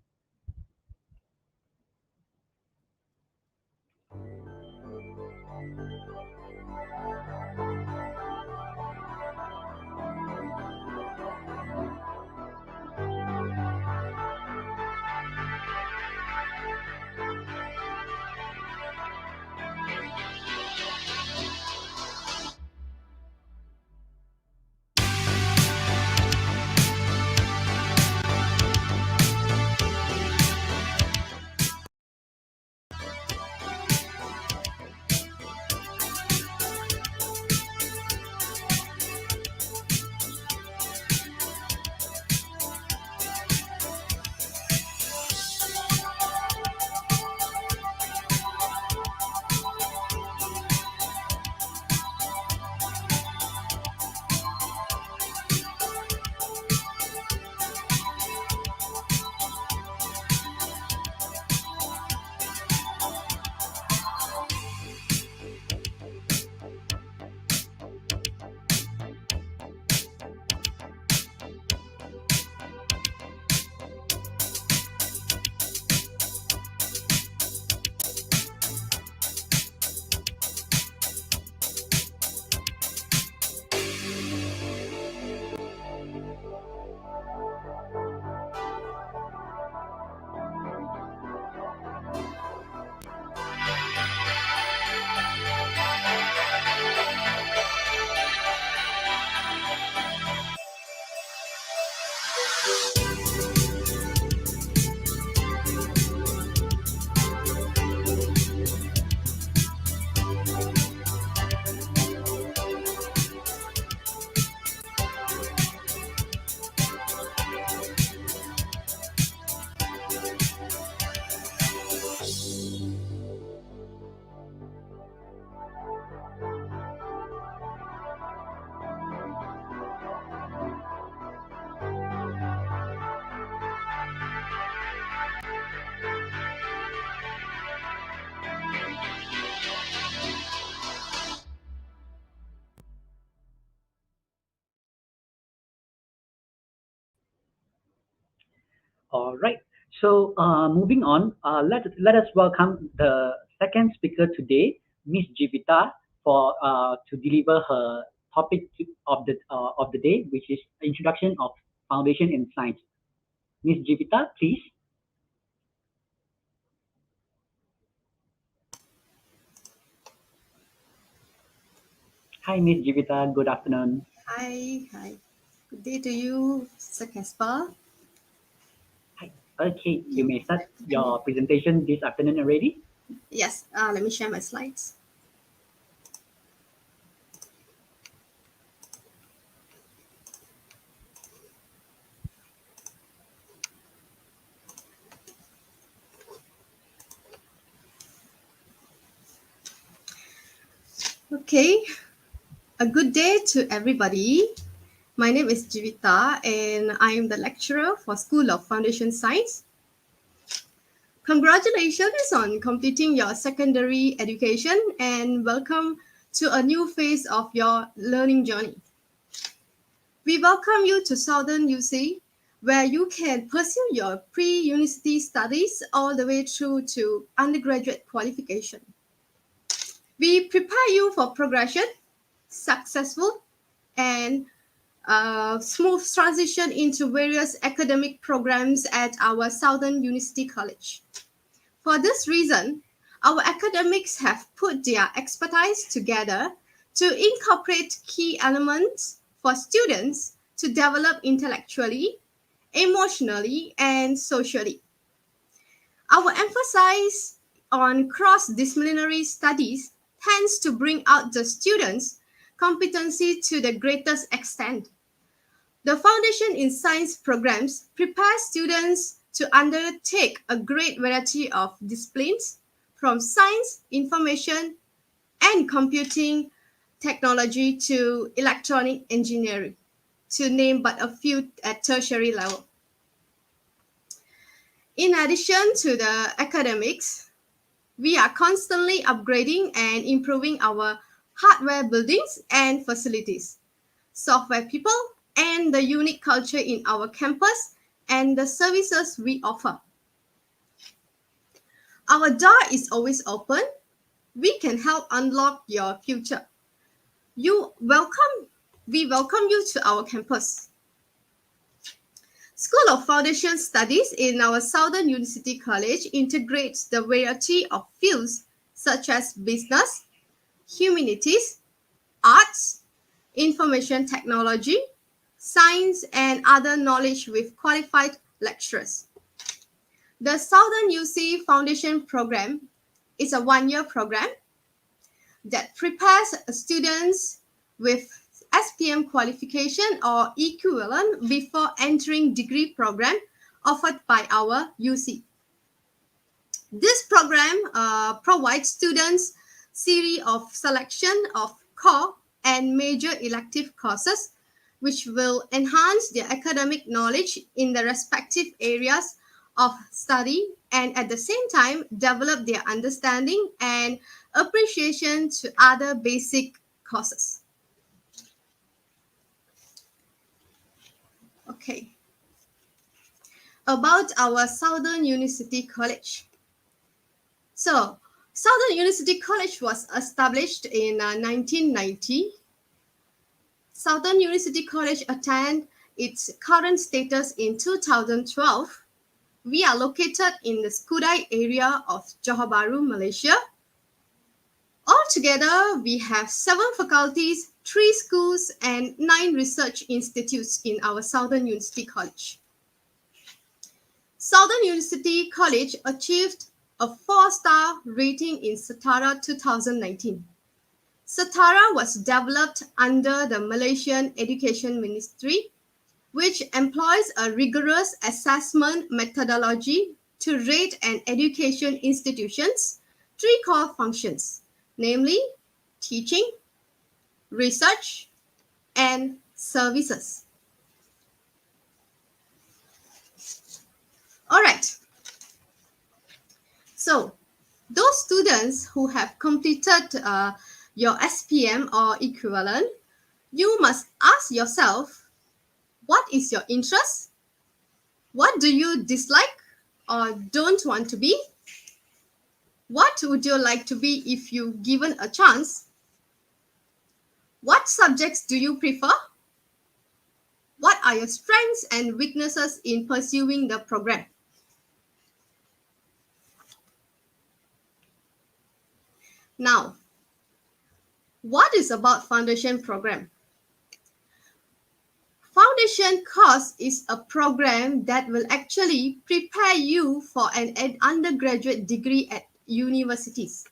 All right. So moving on, let us welcome the second speaker today, Miss Jivita, for to deliver her topic of the day, which is introduction of foundation in science. Miss Jivita, please. Hi, Miss Jivita. Good afternoon. Hi. Good day to you, Sir Casper. Hi. Okay, you may start your presentation this afternoon already. Yes, let me share my slides. Okay, a good day to everybody. My name is Jivita and I am the lecturer for School of Foundation Science. Congratulations on completing your secondary education and welcome to a new phase of your learning journey. We welcome you to Southern UC, where you can pursue your pre-university studies all the way through to undergraduate qualification. We prepare you for progression, successful, and smooth transition into various academic programs at our Southern University College. For this reason, our academics have put their expertise together to incorporate key elements for students to develop intellectually, emotionally, and socially. Our emphasis on cross-disciplinary studies tends to bring out the students' competency to the greatest extent. The Foundation in Science programs prepare students to undertake a great variety of disciplines from science, information, and computing technology to electronic engineering, to name but a few at tertiary level. In addition to the academics, we are constantly upgrading and improving our hardware buildings and facilities, software people, and the unique culture in our campus and the services we offer. Our door is always open. We can help unlock your future. We welcome you to our campus. School of Foundation Studies in our Southern University College integrates the variety of fields such as business, humanities, arts, information technology, science, and other knowledge with qualified lecturers. The Southern UC Foundation Program is a one-year program that prepares students with SPM qualification or equivalent before entering degree program offered by our UC. This program provides students series of selection of core and major elective courses which will enhance their academic knowledge in the respective areas of study and at the same time develop their understanding and appreciation to other basic courses. Okay. About our Southern University College. So, Southern University College was established in 1990. Southern University College attained its current status in 2012. We are located in the Skudai area of Johor Bahru, Malaysia. Altogether, we have 7 faculties, 3 schools, and 9 research institutes in our Southern University College. Southern University College achieved a 4-star rating in Setara 2019. Setara was developed under the Malaysian Education Ministry, which employs a rigorous assessment methodology to rate an education institution's 3 core functions, namely teaching, research, and services. All right. So, those students who have completed your SPM or equivalent, you must ask yourself, what is your interest? What do you dislike or don't want to be? What would you like to be if you given a chance? What subjects do you prefer? What are your strengths and weaknesses in pursuing the program? Now, what is about foundation program? Foundation course is a program that will actually prepare you for an undergraduate degree at universities.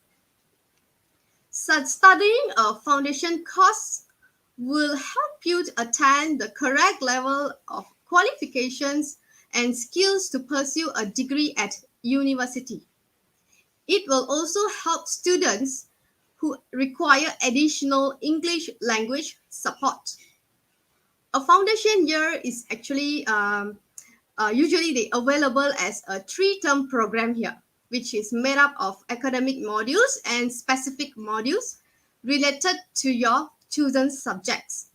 Such studying a foundation course will help you to attain the correct level of qualifications and skills to pursue a degree at university. It will also help students who require additional English language support. A foundation year is actually usually available as a 3-term program here, which is made up of academic modules and specific modules related to your chosen subjects.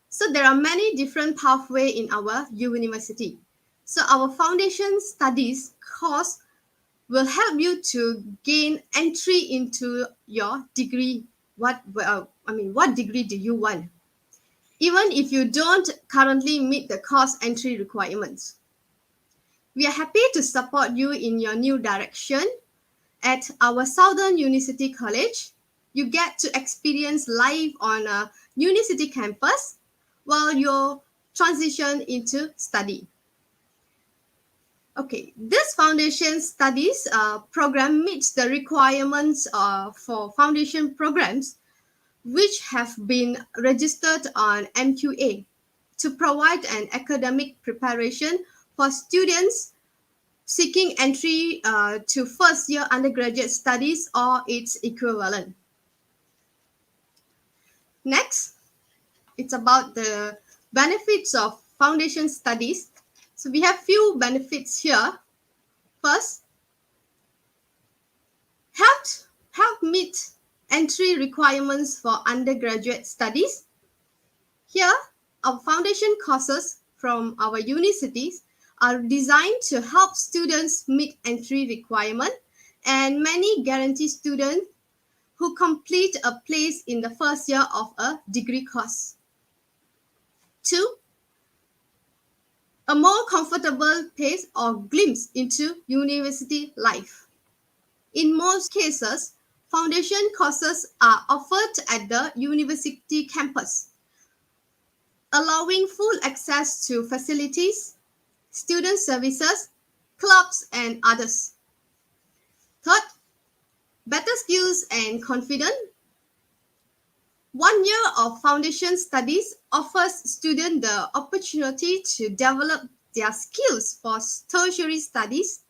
So there are many different pathways in our university. So our foundation studies course will help you to gain entry into your degree. What degree do you want? Even if you don't currently meet the course entry requirements. We are happy to support you in your new direction. At our Southern University College, you get to experience life on a university campus while you transition into study. Okay, this foundation studies program meets the requirements for foundation programs which have been registered on MQA to provide an academic preparation for students seeking entry to first year undergraduate studies or its equivalent. Next, it's about the benefits of foundation studies. So we have few benefits here. First, help meet entry requirements for undergraduate studies. Here, our foundation courses from our universities are designed to help students meet entry requirement, and many guarantee students who complete a place in the first year of a degree course. 2, a more comfortable pace or glimpse into university life. In most cases, foundation courses are offered at the university campus, allowing full access to facilities, student services, clubs, and others. Third, better skills and confidence. 1 year of foundation studies offers students the opportunity to develop their skills for tertiary studies.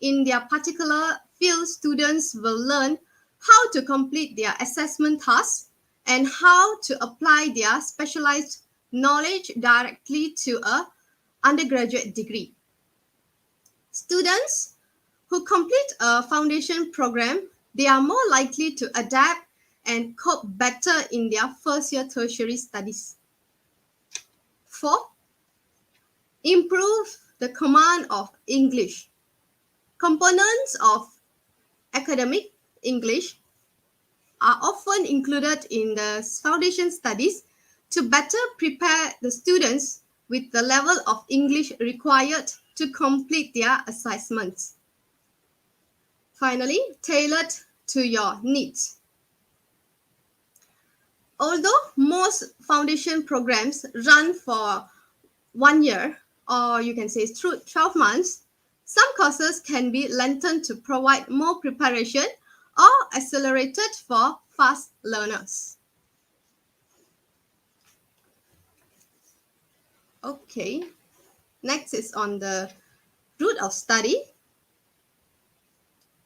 In their particular field, students will learn how to complete their assessment tasks and how to apply their specialized knowledge directly to an undergraduate degree. Students who complete a foundation program, they are more likely to adapt and cope better in their first year tertiary studies. 4, improve the command of English. Components of academic English are often included in the foundation studies to better prepare the students with the level of English required to complete their assessments. Finally, tailored to your needs. Although most foundation programs run for 1 year, or you can say through 12 months, some courses can be lengthened to provide more preparation or accelerated for fast learners. Okay, next is on the route of study.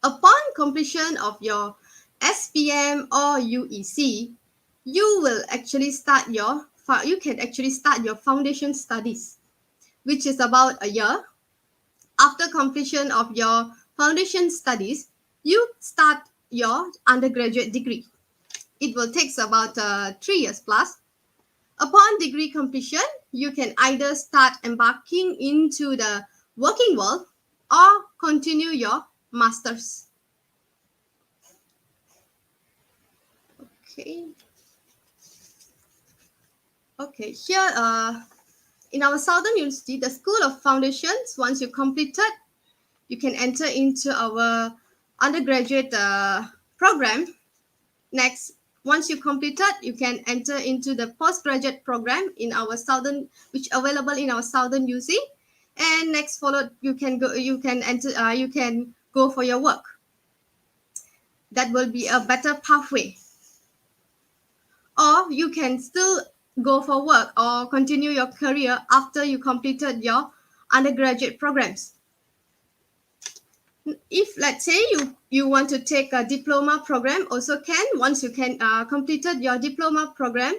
Upon completion of your SPM or UEC, you can actually start your foundation studies, which is about a year. After completion of your foundation studies, you start your undergraduate degree. It will take about 3 years plus. Upon degree completion, you can either start embarking into the working world or continue your master's. Okay, here in our Southern University, the School of Foundations, once you completed, you can enter into our undergraduate program. Next, once you completed, you can enter into the postgraduate program in our Southern, which available in our Southern UC. And next followed, you can go for your work. That will be a better pathway. Or you can still go for work or continue your career after you completed your undergraduate programs. If let's say you want to take a diploma program, also can. Once you can completed your diploma program,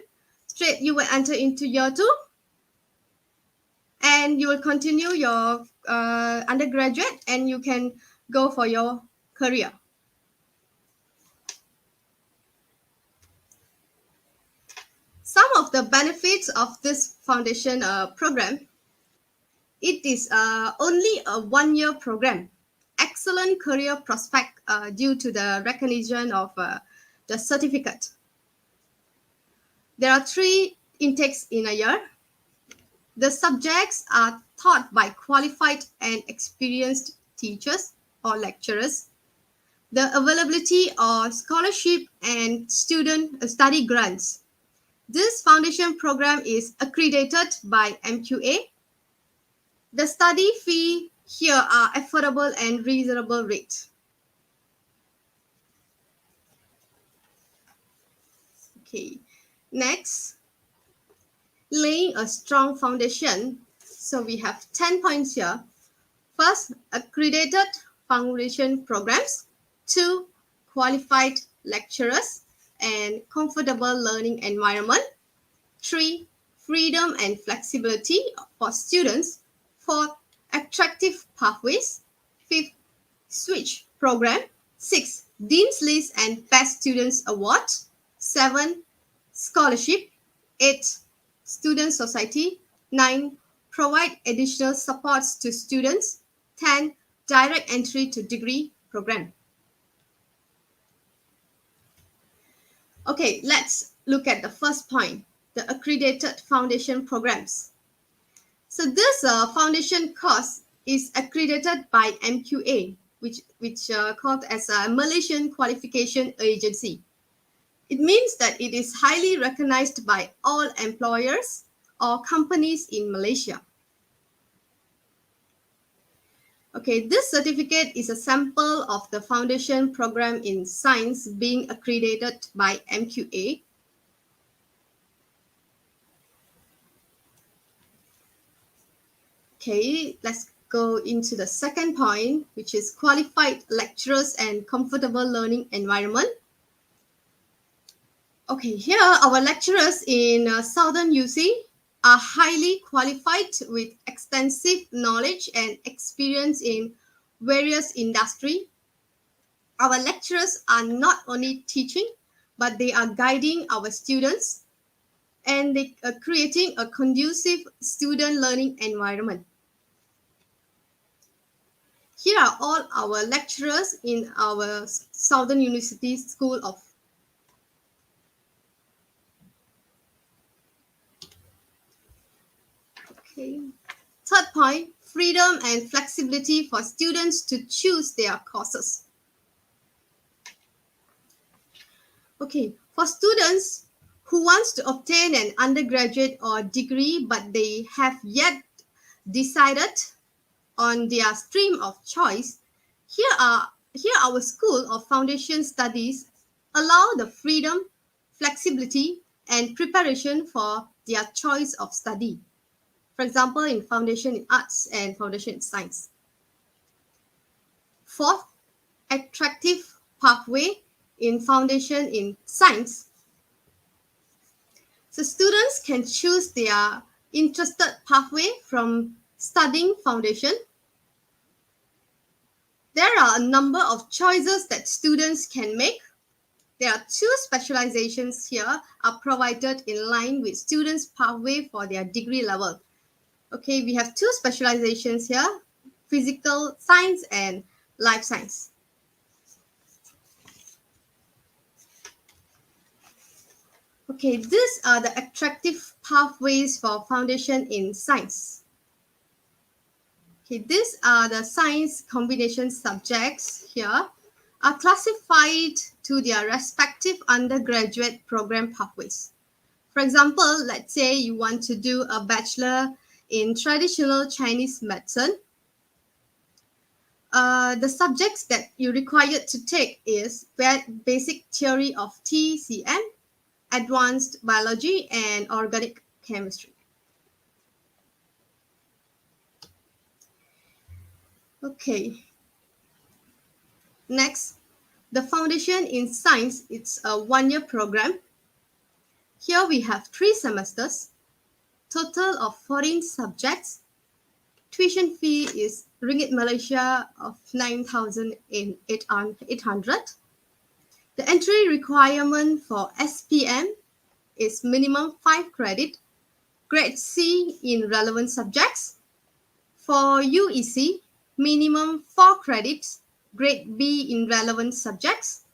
straight you will enter into year 2 and you will continue your undergraduate and you can go for your career. Some of the benefits of this foundation program, it is only a 1-year program. Excellent career prospect due to the recognition of the certificate. There are 3 intakes in a year. The subjects are taught by qualified and experienced teachers or lecturers. The availability of scholarship and student study grants. This foundation program is accredited by MQA. The study fee here are affordable and reasonable rate. Okay, next, laying a strong foundation. So we have 10 points here. First, accredited foundation programs. 2, qualified lecturers and comfortable learning environment. 3, freedom and flexibility for students. 4, attractive pathways. 5, switch program. 6, Dean's List and Best Students Award. 7, scholarship. 8, student society. 9, provide additional supports to students. 10, direct entry to degree program. Okay, let's look at the first point, the accredited foundation programs. So this foundation course is accredited by MQA, which called as a Malaysian Qualification Agency. It means that it is highly recognized by all employers or companies in Malaysia. Okay, this certificate is a sample of the foundation program in science being accredited by MQA. Okay, let's go into the second point, which is qualified lecturers and comfortable learning environment. Okay, here our lecturers in Southern UC are highly qualified with extensive knowledge and experience in various industries. Our lecturers are not only teaching, but they are guiding our students and they are creating a conducive student learning environment. Here are all our lecturers in our Southern University School of. Okay. Third point, freedom and flexibility for students to choose their courses. Okay, for students who wants to obtain an undergraduate or degree, but they have yet decided on their stream of choice, here our School of Foundation Studies allow the freedom, flexibility, and preparation for their choice of study. For example, in Foundation in Arts and Foundation in Science. Fourth, attractive pathway in Foundation in Science. So students can choose their interested pathway from studying Foundation. There are a number of choices that students can make. There are 2 specializations here are provided in line with students' pathway for their degree level. Okay, we have 2 specializations here, physical science and life science. Okay, these are the attractive pathways for foundation in science. Okay, these are the science combination subjects here are classified to their respective undergraduate program pathways. For example, let's say you want to do a bachelor in traditional Chinese medicine. The subjects that you required to take is basic theory of TCM, advanced biology, and organic chemistry. Okay. Next, the foundation in science, it's a 1-year program. Here we have 3 semesters, total of 14 subjects. Tuition fee is Ringgit Malaysia of 9,800. The entry requirement for SPM is minimum 5 credit, grade C in relevant subjects. For UEC, minimum 4 credits, grade B in relevant subjects.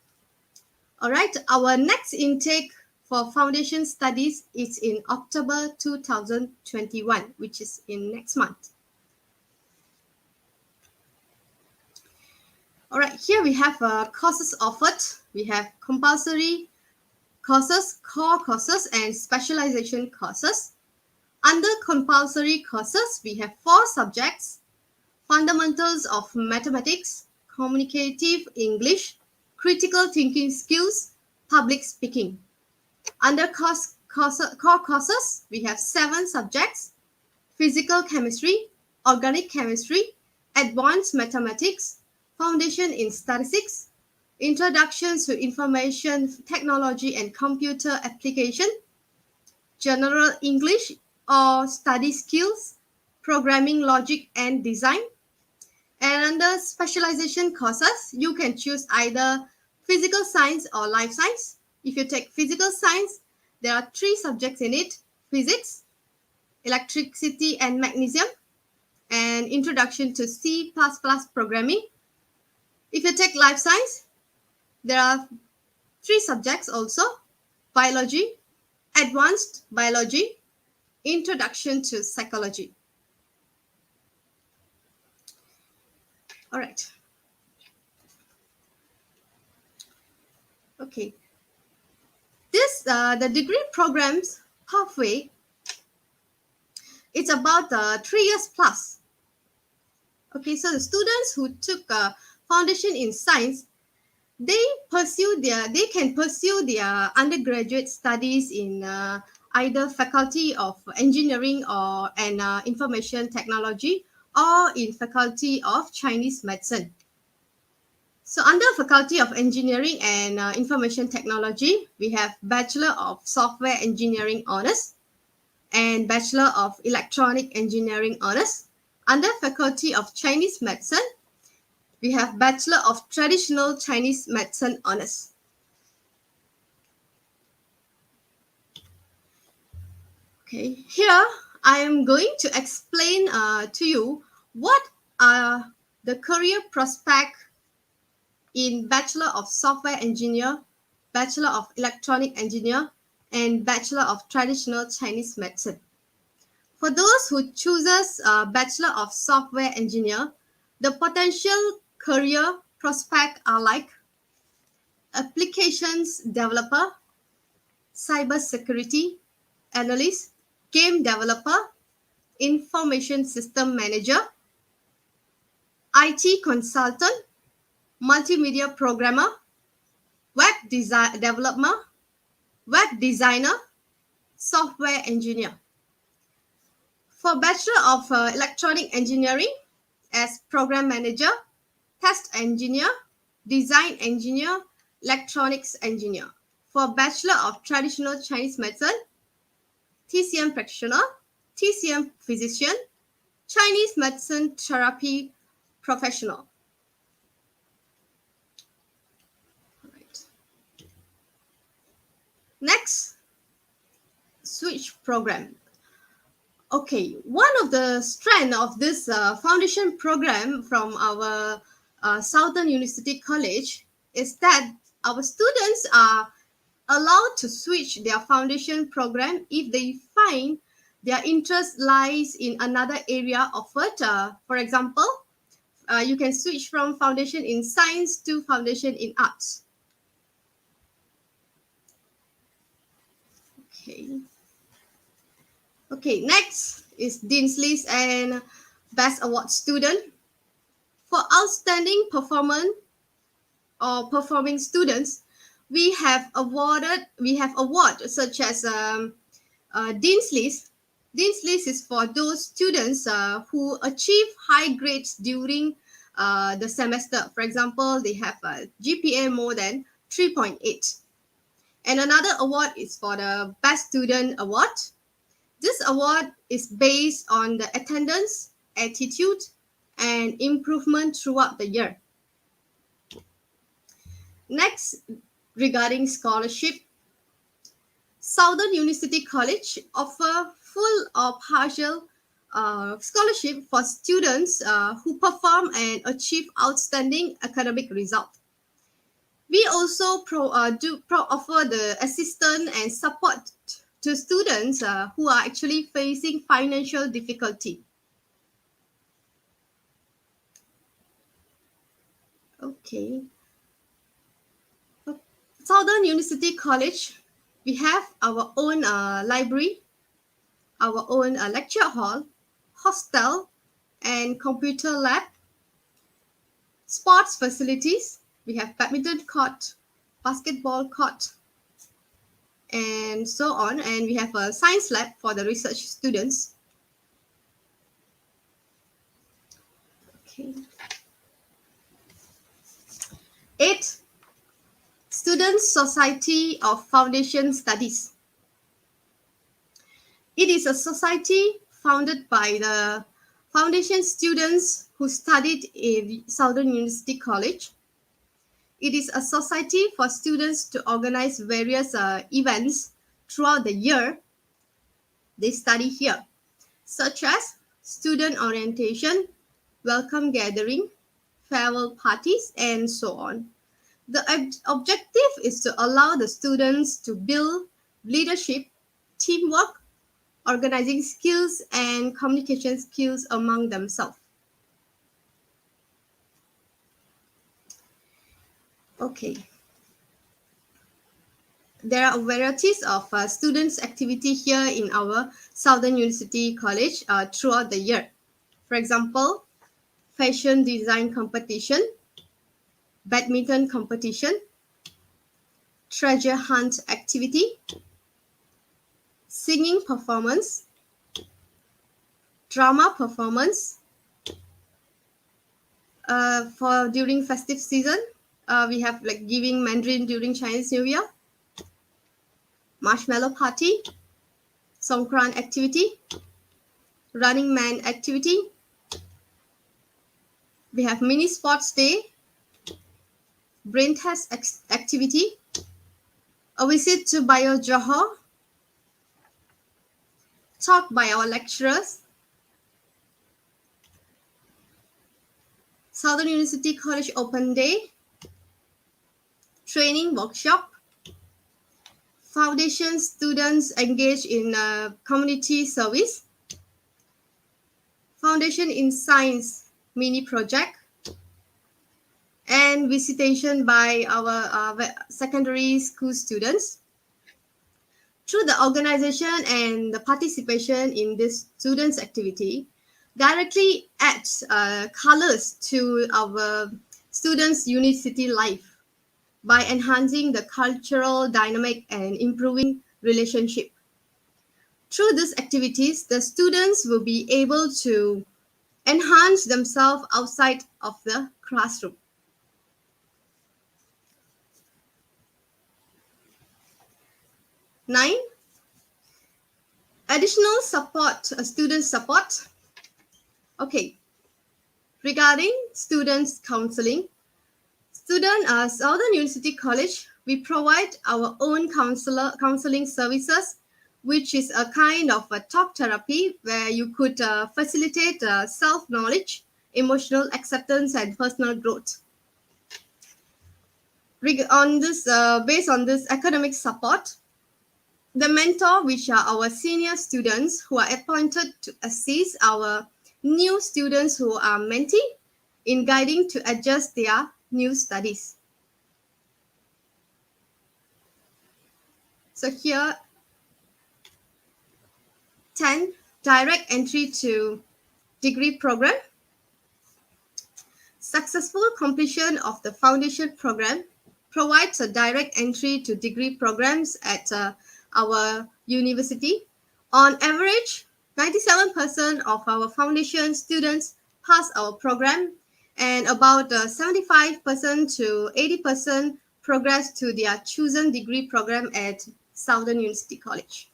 All right, our next intake for foundation studies is in October 2021, which is in next month. All right, here we have courses offered. We have compulsory courses, core courses, and specialization courses. Under compulsory courses, we have 4 subjects: fundamentals of mathematics, communicative English, critical thinking skills, public speaking. Under core courses, we have 7 subjects: physical chemistry, organic chemistry, advanced mathematics, foundation in statistics, introduction to information technology and computer application, general English or study skills, programming logic and design. And under specialization courses, you can choose either physical science or life science. If you take physical science, there are 3 subjects in it: physics, electricity and magnesium, and introduction to C++ programming. If you take life science, there are 3 subjects also: biology, advanced biology, introduction to psychology. All right. Okay. This, the degree programs pathway, it's about 3 years plus. Okay, so the students who took foundation in science, they can pursue their undergraduate studies in either faculty of engineering or information technology, or in faculty of Chinese medicine. So under faculty of engineering and information technology, we have Bachelor of Software Engineering Honors and Bachelor of Electronic Engineering Honors. Under faculty of Chinese medicine, we have Bachelor of Traditional Chinese Medicine Honors. Okay, here I am going to explain to you what are the career prospects in Bachelor of Software Engineer, Bachelor of Electronic Engineer, and Bachelor of Traditional Chinese Medicine. For those who chooses Bachelor of Software Engineer, the potential career prospects are like applications developer, cybersecurity analyst, game developer, information system manager, IT consultant, multimedia programmer, web developer, web designer, software engineer. For Bachelor of Electronic Engineering, as program manager, test engineer, design engineer, electronics engineer. For Bachelor of Traditional Chinese Medicine, TCM practitioner, TCM physician, Chinese medicine therapy professional. Right. Next, switch program. Okay, one of the strengths of this foundation program from our Southern University College is that our students are allowed to switch their foundation program if they find their interest lies in another area offered. For example, you can switch from foundation in science to foundation in arts. Okay, next is Dean's List and Best Award Student. For outstanding performance or performing students, we have awards such as Dean's List. Dean's List is for those students who achieve high grades during the semester. For example, they have a GPA more than 3.8. And another award is for the Best Student Award. This award is based on the attendance, attitude, and improvement throughout the year. Next, regarding scholarship, Southern University College offer full or partial scholarship for students who perform and achieve outstanding academic result. We also offer the assistance and support to students who are actually facing financial difficulty. Okay. Southern University College, we have our own library, our own lecture hall, hostel, and computer lab, sports facilities. We have badminton court, basketball court, and so on. And we have a science lab for the research students. Okay. 8. Student Society of Foundation Studies. It is a society founded by the foundation students who studied in Southern University College. It is a society for students to organize various events throughout the year they study here, such as student orientation, welcome gathering, farewell parties, and so on. The objective is to allow the students to build leadership, teamwork, organizing skills, and communication skills among themselves. Okay. There are varieties of students' activity here in our Southern University College throughout the year. For example, fashion design competition, badminton competition, treasure hunt activity, singing performance, drama performance. For during festive season, we have like giving Mandarin during Chinese New Year, marshmallow party, Songkran activity, running man activity. We have mini sports day, brain test activity, a visit to Bio Johor, talk by our lecturers, Southern University College Open Day, training workshop, foundation students engaged in community service, foundation in science mini project, and visitation by our secondary school students. Through the organization and the participation in this students' activity, directly adds colors to our students' university life by enhancing the cultural dynamic and improving relationship. Through these activities, the students will be able to enhance themselves outside of the classroom. Nine, additional support, student support. Okay, regarding students counseling, Southern University College we provide our own counseling services, which is a kind of a talk therapy where you could facilitate self-knowledge, emotional acceptance, and personal growth. Based on this academic support, the mentor, which are our senior students who are appointed to assist our new students who are mentee in guiding to adjust their new studies. So here, 10, direct entry to degree program. Successful completion of the foundation program provides a direct entry to degree programs at our university. On average, 97% of our foundation students pass our program, and about 75% to 80% progress to their chosen degree program at Southern University College.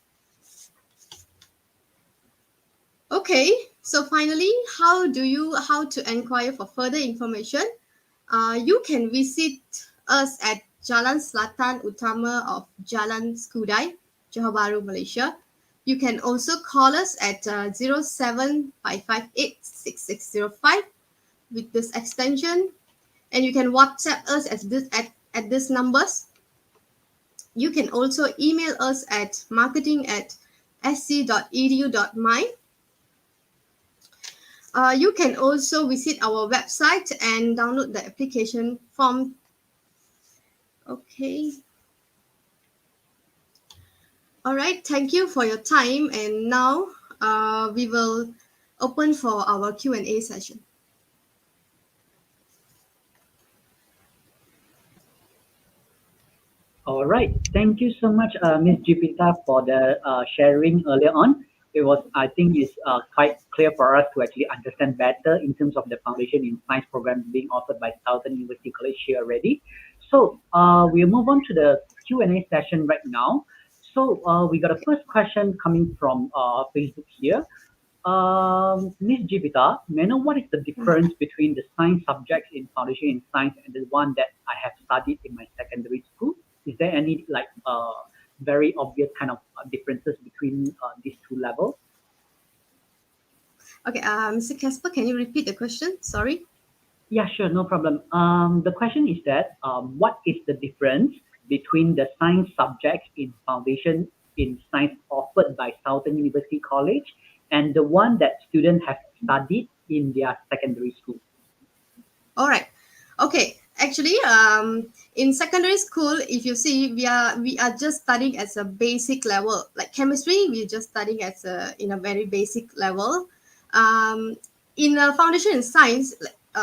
Okay, so finally, how to inquire for further information? You can visit us at Jalan Selatan Utama of Jalan Skudai, Johor Bahru, Malaysia. You can also call us at 075586605 with this extension, and you can WhatsApp us at these numbers. You can also email us at marketing@sc.edu.my. You can also visit our website and download the application form. Okay. All right. Thank you for your time. And now we will open for our Q&A session. All right. Thank you so much, Ms. Jupiter, for the sharing earlier on. It was, I think, is quite clear for us to actually understand better in terms of the foundation in science program being offered by Southern University College here already. So we'll move on to the Q&A session right now. So we got a first question coming from Facebook here. Ms. Jupiter, may I know what is the difference between the science subjects in foundation in science and the one that I have studied in my secondary school? Is there any very obvious kind of differences between these two levels? Okay, Mr. Casper, can you repeat the question? Sorry. Yeah, sure, no problem. The question is that what is the difference between the science subjects in foundation in science offered by Southern University College and the one that students have studied in their secondary school? All right. Okay. Actually, in secondary school, if you see, we are just studying as a basic level. Like chemistry, we're just studying in a very basic level. In a foundation in science,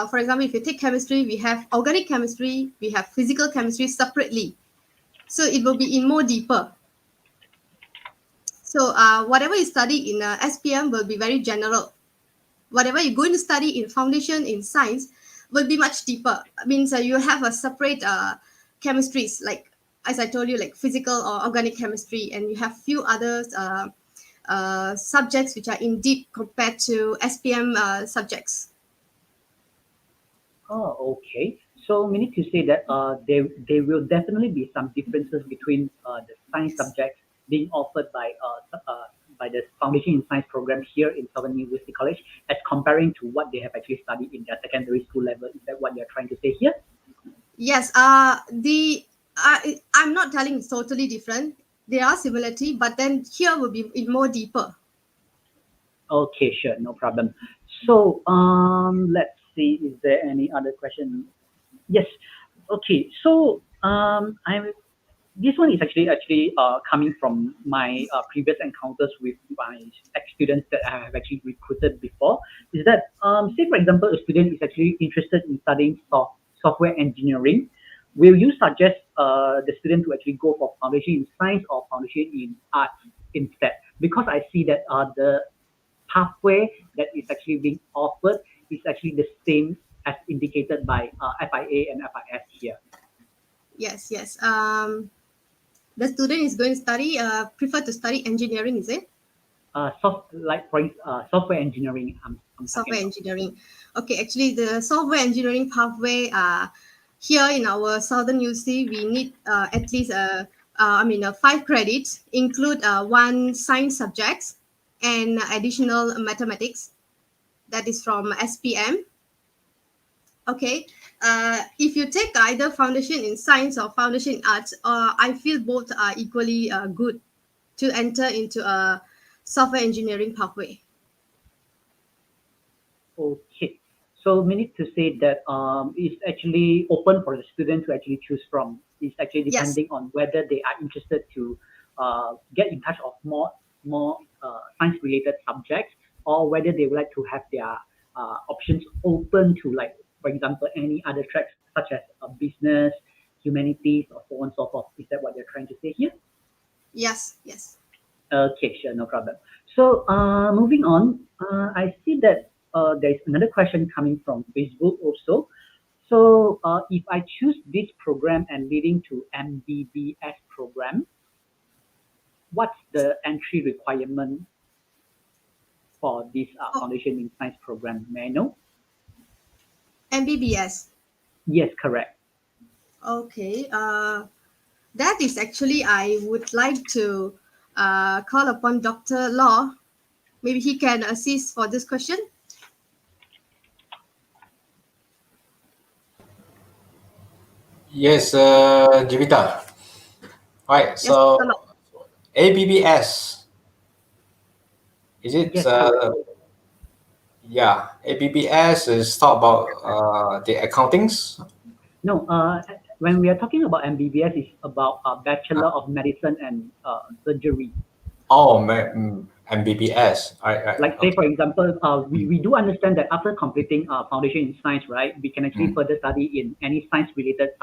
for example, if you take chemistry, we have organic chemistry, we have physical chemistry separately. So it will be in more deeper. So whatever you study in SPM will be very general. Whatever you're going to study in foundation in science will be much deeper. It means you have a separate chemistries, like as I told you, like physical or organic chemistry, and you have few others subjects which are in deep compared to SPM subjects. Oh, okay. So we need to say that there will definitely be some differences between the science subjects being offered by the Foundation in Science program here in Southern University College as comparing to what they have actually studied in their secondary school level. Is that what you're trying to say here? Yes. I'm not telling it's totally different. There are similarity, but then here will be in more deeper. Okay, sure, no problem. So let's see, is there any other question? Yes. Okay. So this one is actually coming from my previous encounters with my ex-students that I have actually recruited before. Is that say for example a student is actually interested in studying software engineering, will you suggest the student to actually go for foundation in science or foundation in arts instead? Because I see that the pathway that is actually being offered is actually the same as indicated by FIA and FIS here. Yes. The student is going to prefer to study engineering, is it? Software engineering. Software engineering. Okay, actually, the software engineering pathway, here in our Southern UC, we need at least 5 credits, include 1 science subjects and additional mathematics. That is from SPM. Okay. If you take either foundation in science or foundation in arts, I feel both are equally good to enter into a software engineering pathway. Okay. So we need to say that it's actually open for the student to actually choose from. It's actually Yes. depending on whether they are interested to get in touch of more science related subjects, or whether they would like to have their options open to, like, for example, any other tracks such as business, humanities, or so on and so forth. Is that what you're trying to say here? Yes. Yes. Okay, sure, no problem. So moving on, I see that there's another question coming from Facebook also. So if I choose this program and leading to MBBS program, what's the entry requirement for this Foundation in Science program? May I know? MBBS. Yes, correct. Okay. That is actually, I would like to call upon Dr. Law. Maybe he can assist for this question. Yes, Jivita. Right. Yes, So Dr. Law. ABBS, is it? Yes, correct. Yeah, ABBS is talk about the accountings. No, when we are talking about MBBS, it's about Bachelor of Medicine and Surgery. Oh, MBBS. Right. Like, say, Okay. for example, we do understand that after completing foundation in science, right, we can actually further study in any science related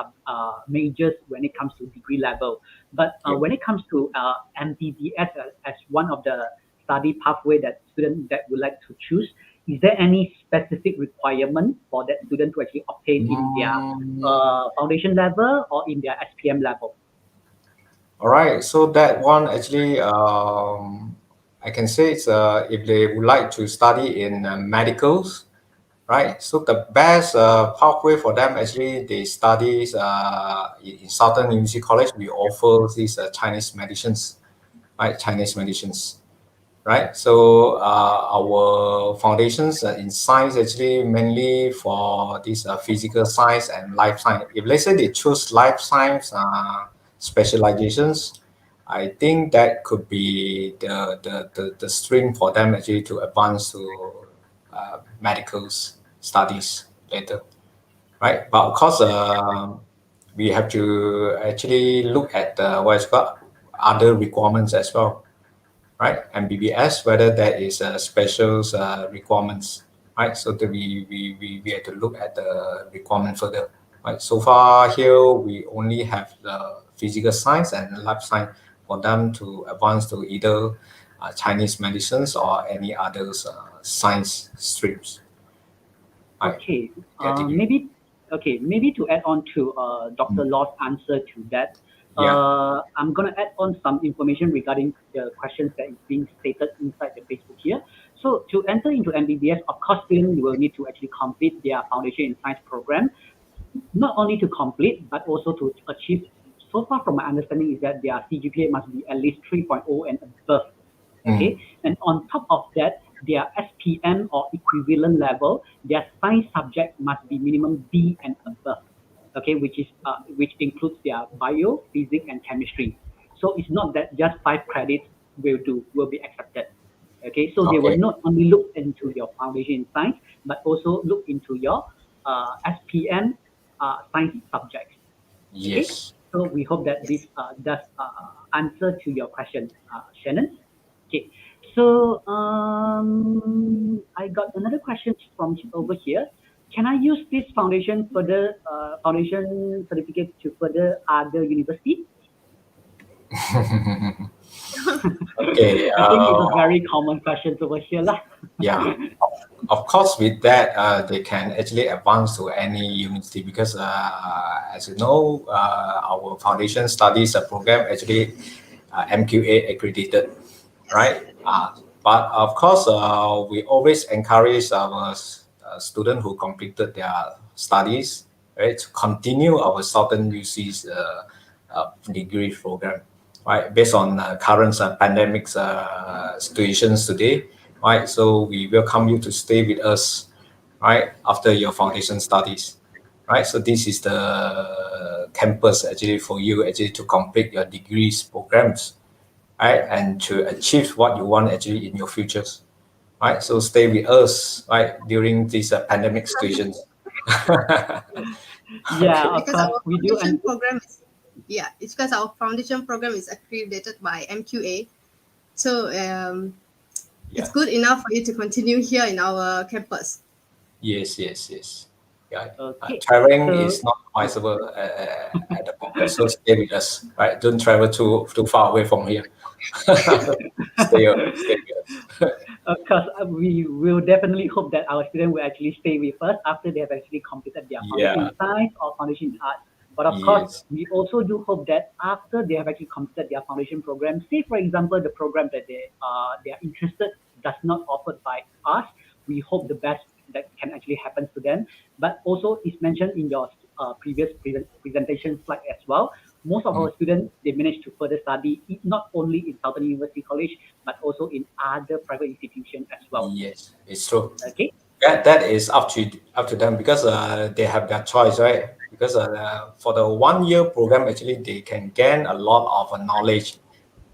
majors when it comes to degree level. But Yeah. when it comes to MBBS as one of the study pathway that student that would like to choose, is there any specific requirement for that student to actually obtain in their foundation level or in their SPM level? All right. So that one actually, I can say it's if they would like to study in medicals, right? So the best pathway for them actually they studies in Southern University College. We offer these Chinese medicines, right? Chinese medicines, right? So our foundations in science actually mainly for this physical science and life science. If let's say they choose life science specializations, I think that could be the stream for them actually to advance to medical studies later, right? But of course, we have to actually look at what's called other requirements as well, right? MBBS, whether there is a special requirements, right? So that we have to look at the requirement further, right? So far here, we only have the physical science and life science for them to advance to either Chinese medicines or any other science streams. Right. Okay, Their degree. maybe to add on to Dr. Law's answer to that, Yeah. I'm gonna add on some information regarding the questions that is being stated inside the Facebook here. So to enter into MBBS, of course, students will need to actually complete their foundation in science program, not only to complete but also to achieve. So far, from my understanding, is that their CGPA must be at least 3.0 and above. Okay, and on top of that, their SPM or equivalent level, their science subject must be minimum B and above. Okay, which includes their bio, physics, and chemistry. So it's not that just 5 credits will be accepted. Okay, so they will Okay. not only look into your foundation in science, but also look into your SPM science subjects. Okay, Yes. so we hope that this Yes. does answer to your question, Shannon. Okay, so I got another question from over here. Can I use this foundation foundation certificate to further other university? Okay. I think it's a very common question over here, lah. Yeah. Of course, with that, they can actually advance to any university because, as you know, our foundation studies program actually MQA accredited, Yes. right? But of course, we always encourage our students who completed their studies, right, to continue our Southern UC's degree program, right, based on current pandemic situations today, right. So we welcome you to stay with us, right, after your foundation studies, right. So this is the campus actually for you actually to complete your degrees programs, right, and to achieve what you want actually in your futures, right. So stay with us, right, during these pandemic situations. Yeah, Okay. of Because course, our we do. foundation program is, yeah, it's because our foundation program is accredited by MQA. So it's Yeah. good enough for you to continue here in our campus. Yes, yes, yes. Yeah. Okay. Traveling So, is not advisable at the moment, so stay with us, right? Don't travel too far away from here. Stay with us. of course, we will definitely hope that our students will actually stay with us after they have actually completed their foundation Yeah. in science or foundation in arts. But of course, Yes. we also do hope that after they have actually completed their foundation program, say for example, the program that they are interested does not offered by us, we hope the best that can actually happen to them. But also, it's mentioned in your previous presentation slide as well. Most of Mm. our students they manage to further study not only in Southern University College but also in other private institutions as well. Yes, it's true. Okay. That is up to them because they have their choice, right? Because for the 1 year program, actually they can gain a lot of knowledge,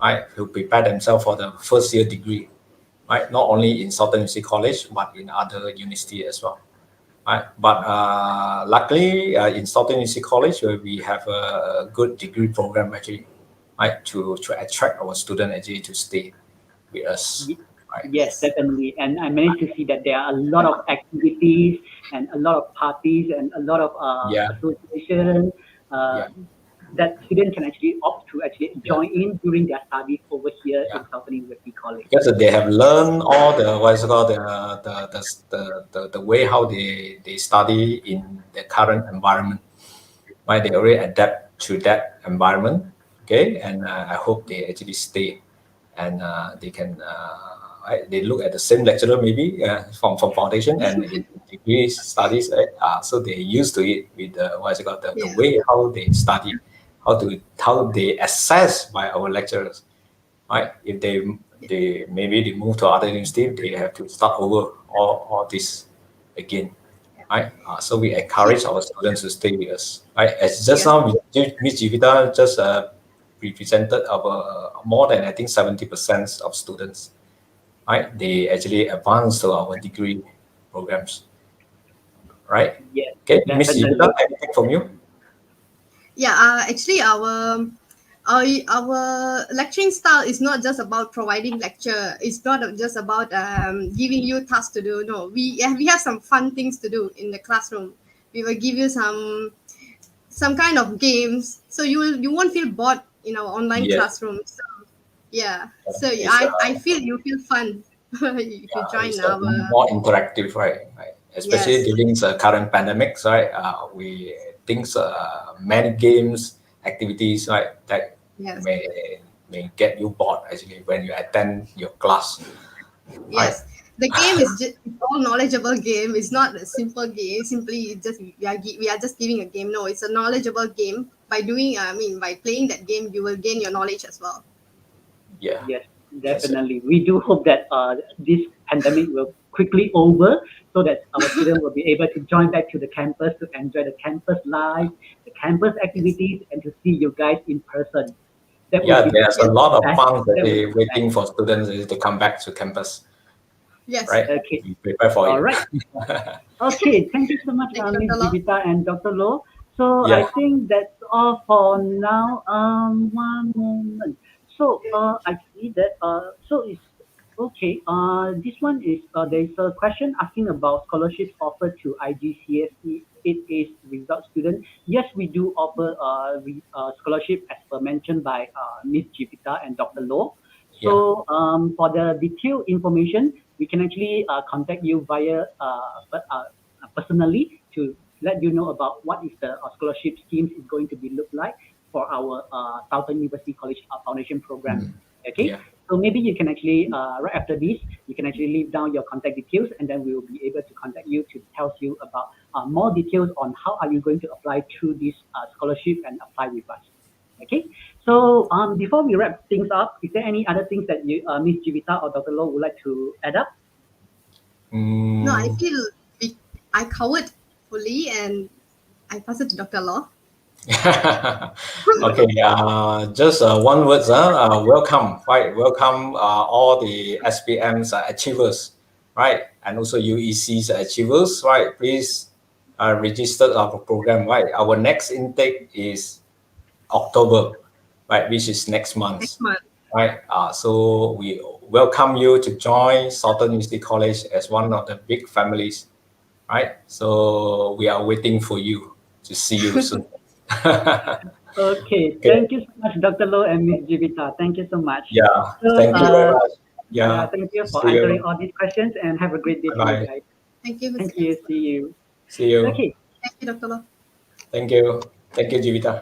right, to prepare themselves for the first year degree, right? Not only in Southern University College but in other university as well, right? But luckily, in Southern University College, where we have a good degree program actually, right, to attract our student actually to stay with us, Ye- right? Yes, Yes. definitely. And I managed to see that there are a lot of activities and a lot of parties and a lot of Yeah, associations uh, yeah, that students can actually opt to actually yeah. join in during their studies over here Yeah, in Southern University College. because they have learned all the what's it called the way how they study in the current environment, right? They already adapt to that environment, okay, and I hope they actually stay, and they can right, they look at the same lecturer maybe from foundation and in degree studies, right? So they're used to it with the what's it called the Yeah. way how they study, how they assess by our lecturers, right? If they maybe they move to other university, they have to start over all this again, right? So we Yeah. encourage our students to stay with us, right? As just Yes. now, Miss Jivita just represented our more than I think 70% of students, right? They actually advance to our degree programs, right? Yes, Okay, Miss Jivita, definitely. anything from you? Yeah. Actually, our lecturing style is not just about providing lecture. It's not just about giving you tasks to do. No, we have some fun things to do in the classroom. We will give you some kind of games, so you won't feel bored in our online Yes, classroom. So yeah, so it's I feel you feel fun if you yeah, join it's our. more interactive, right? Right. Especially Yes, during the current pandemics, right? We think many games, activities, right, that yes, may get you bored actually when you attend your class, right? yes. The game is just it's all knowledgeable game. It's not a simple game. Simply it's just we are just giving a game. No, it's a knowledgeable game. By doing, I mean, by playing that game, you will gain your knowledge as well. Yeah, Yes, that's it. definitely. We do hope that this pandemic will quickly over so that our students will be able to join back to the campus to enjoy the campus life, the campus Yes, activities, and to see you guys in person. That would Yeah, be the there's a yes, lot of best. fun that That would they be the best. waiting for students to come back to campus, yes. right? Okay. We prepare for All it. right. Okay. Thank you so much, Thank you, Miss Dr. Law. Jivita and Dr. Loh. So I Yeah, think that's all for now. One moment. So I see that. So it's okay. This one is there is a question asking about scholarships offered to IGCSE. It is without student. Yes, we do offer scholarship as per mentioned by Miss Jivita and Dr. Loh. yeah, So for the detailed information, we can actually contact you via personally to let you know about what is the scholarship schemes is going to be look like for our Southern University College Foundation program. mm, Okay, yeah, so maybe you can actually right after this, you can actually leave down your contact details, and then we will be able to contact you to tell you about more details on how are you going to apply through this scholarship and apply with us. Okay, so before we wrap things up, is there any other things that you, Ms. Jivita or Dr. Lo would like to add up? No, I feel I covered fully, and I pass it to Dr. Law. Okay, just one word, welcome, right? Welcome all the SPM's achievers, right? And also UEC's achievers, right? Please register our program, right? Our next intake is October, right? Which is next month, right? So we welcome you to join Southern University College as one of the big families, right? So we are waiting for you to see you soon. Okay, thank you so much, Dr. Lo and Ms. Jivita. Thank you so much. Yeah, So, thank you very much. Yeah, thank you for see you. answering all these questions and have a great day to you Bye-bye. guys. Thank you. Thank you. See you. See you. Okay. Thank you, Dr. Law. Thank you. Thank you, Jivita.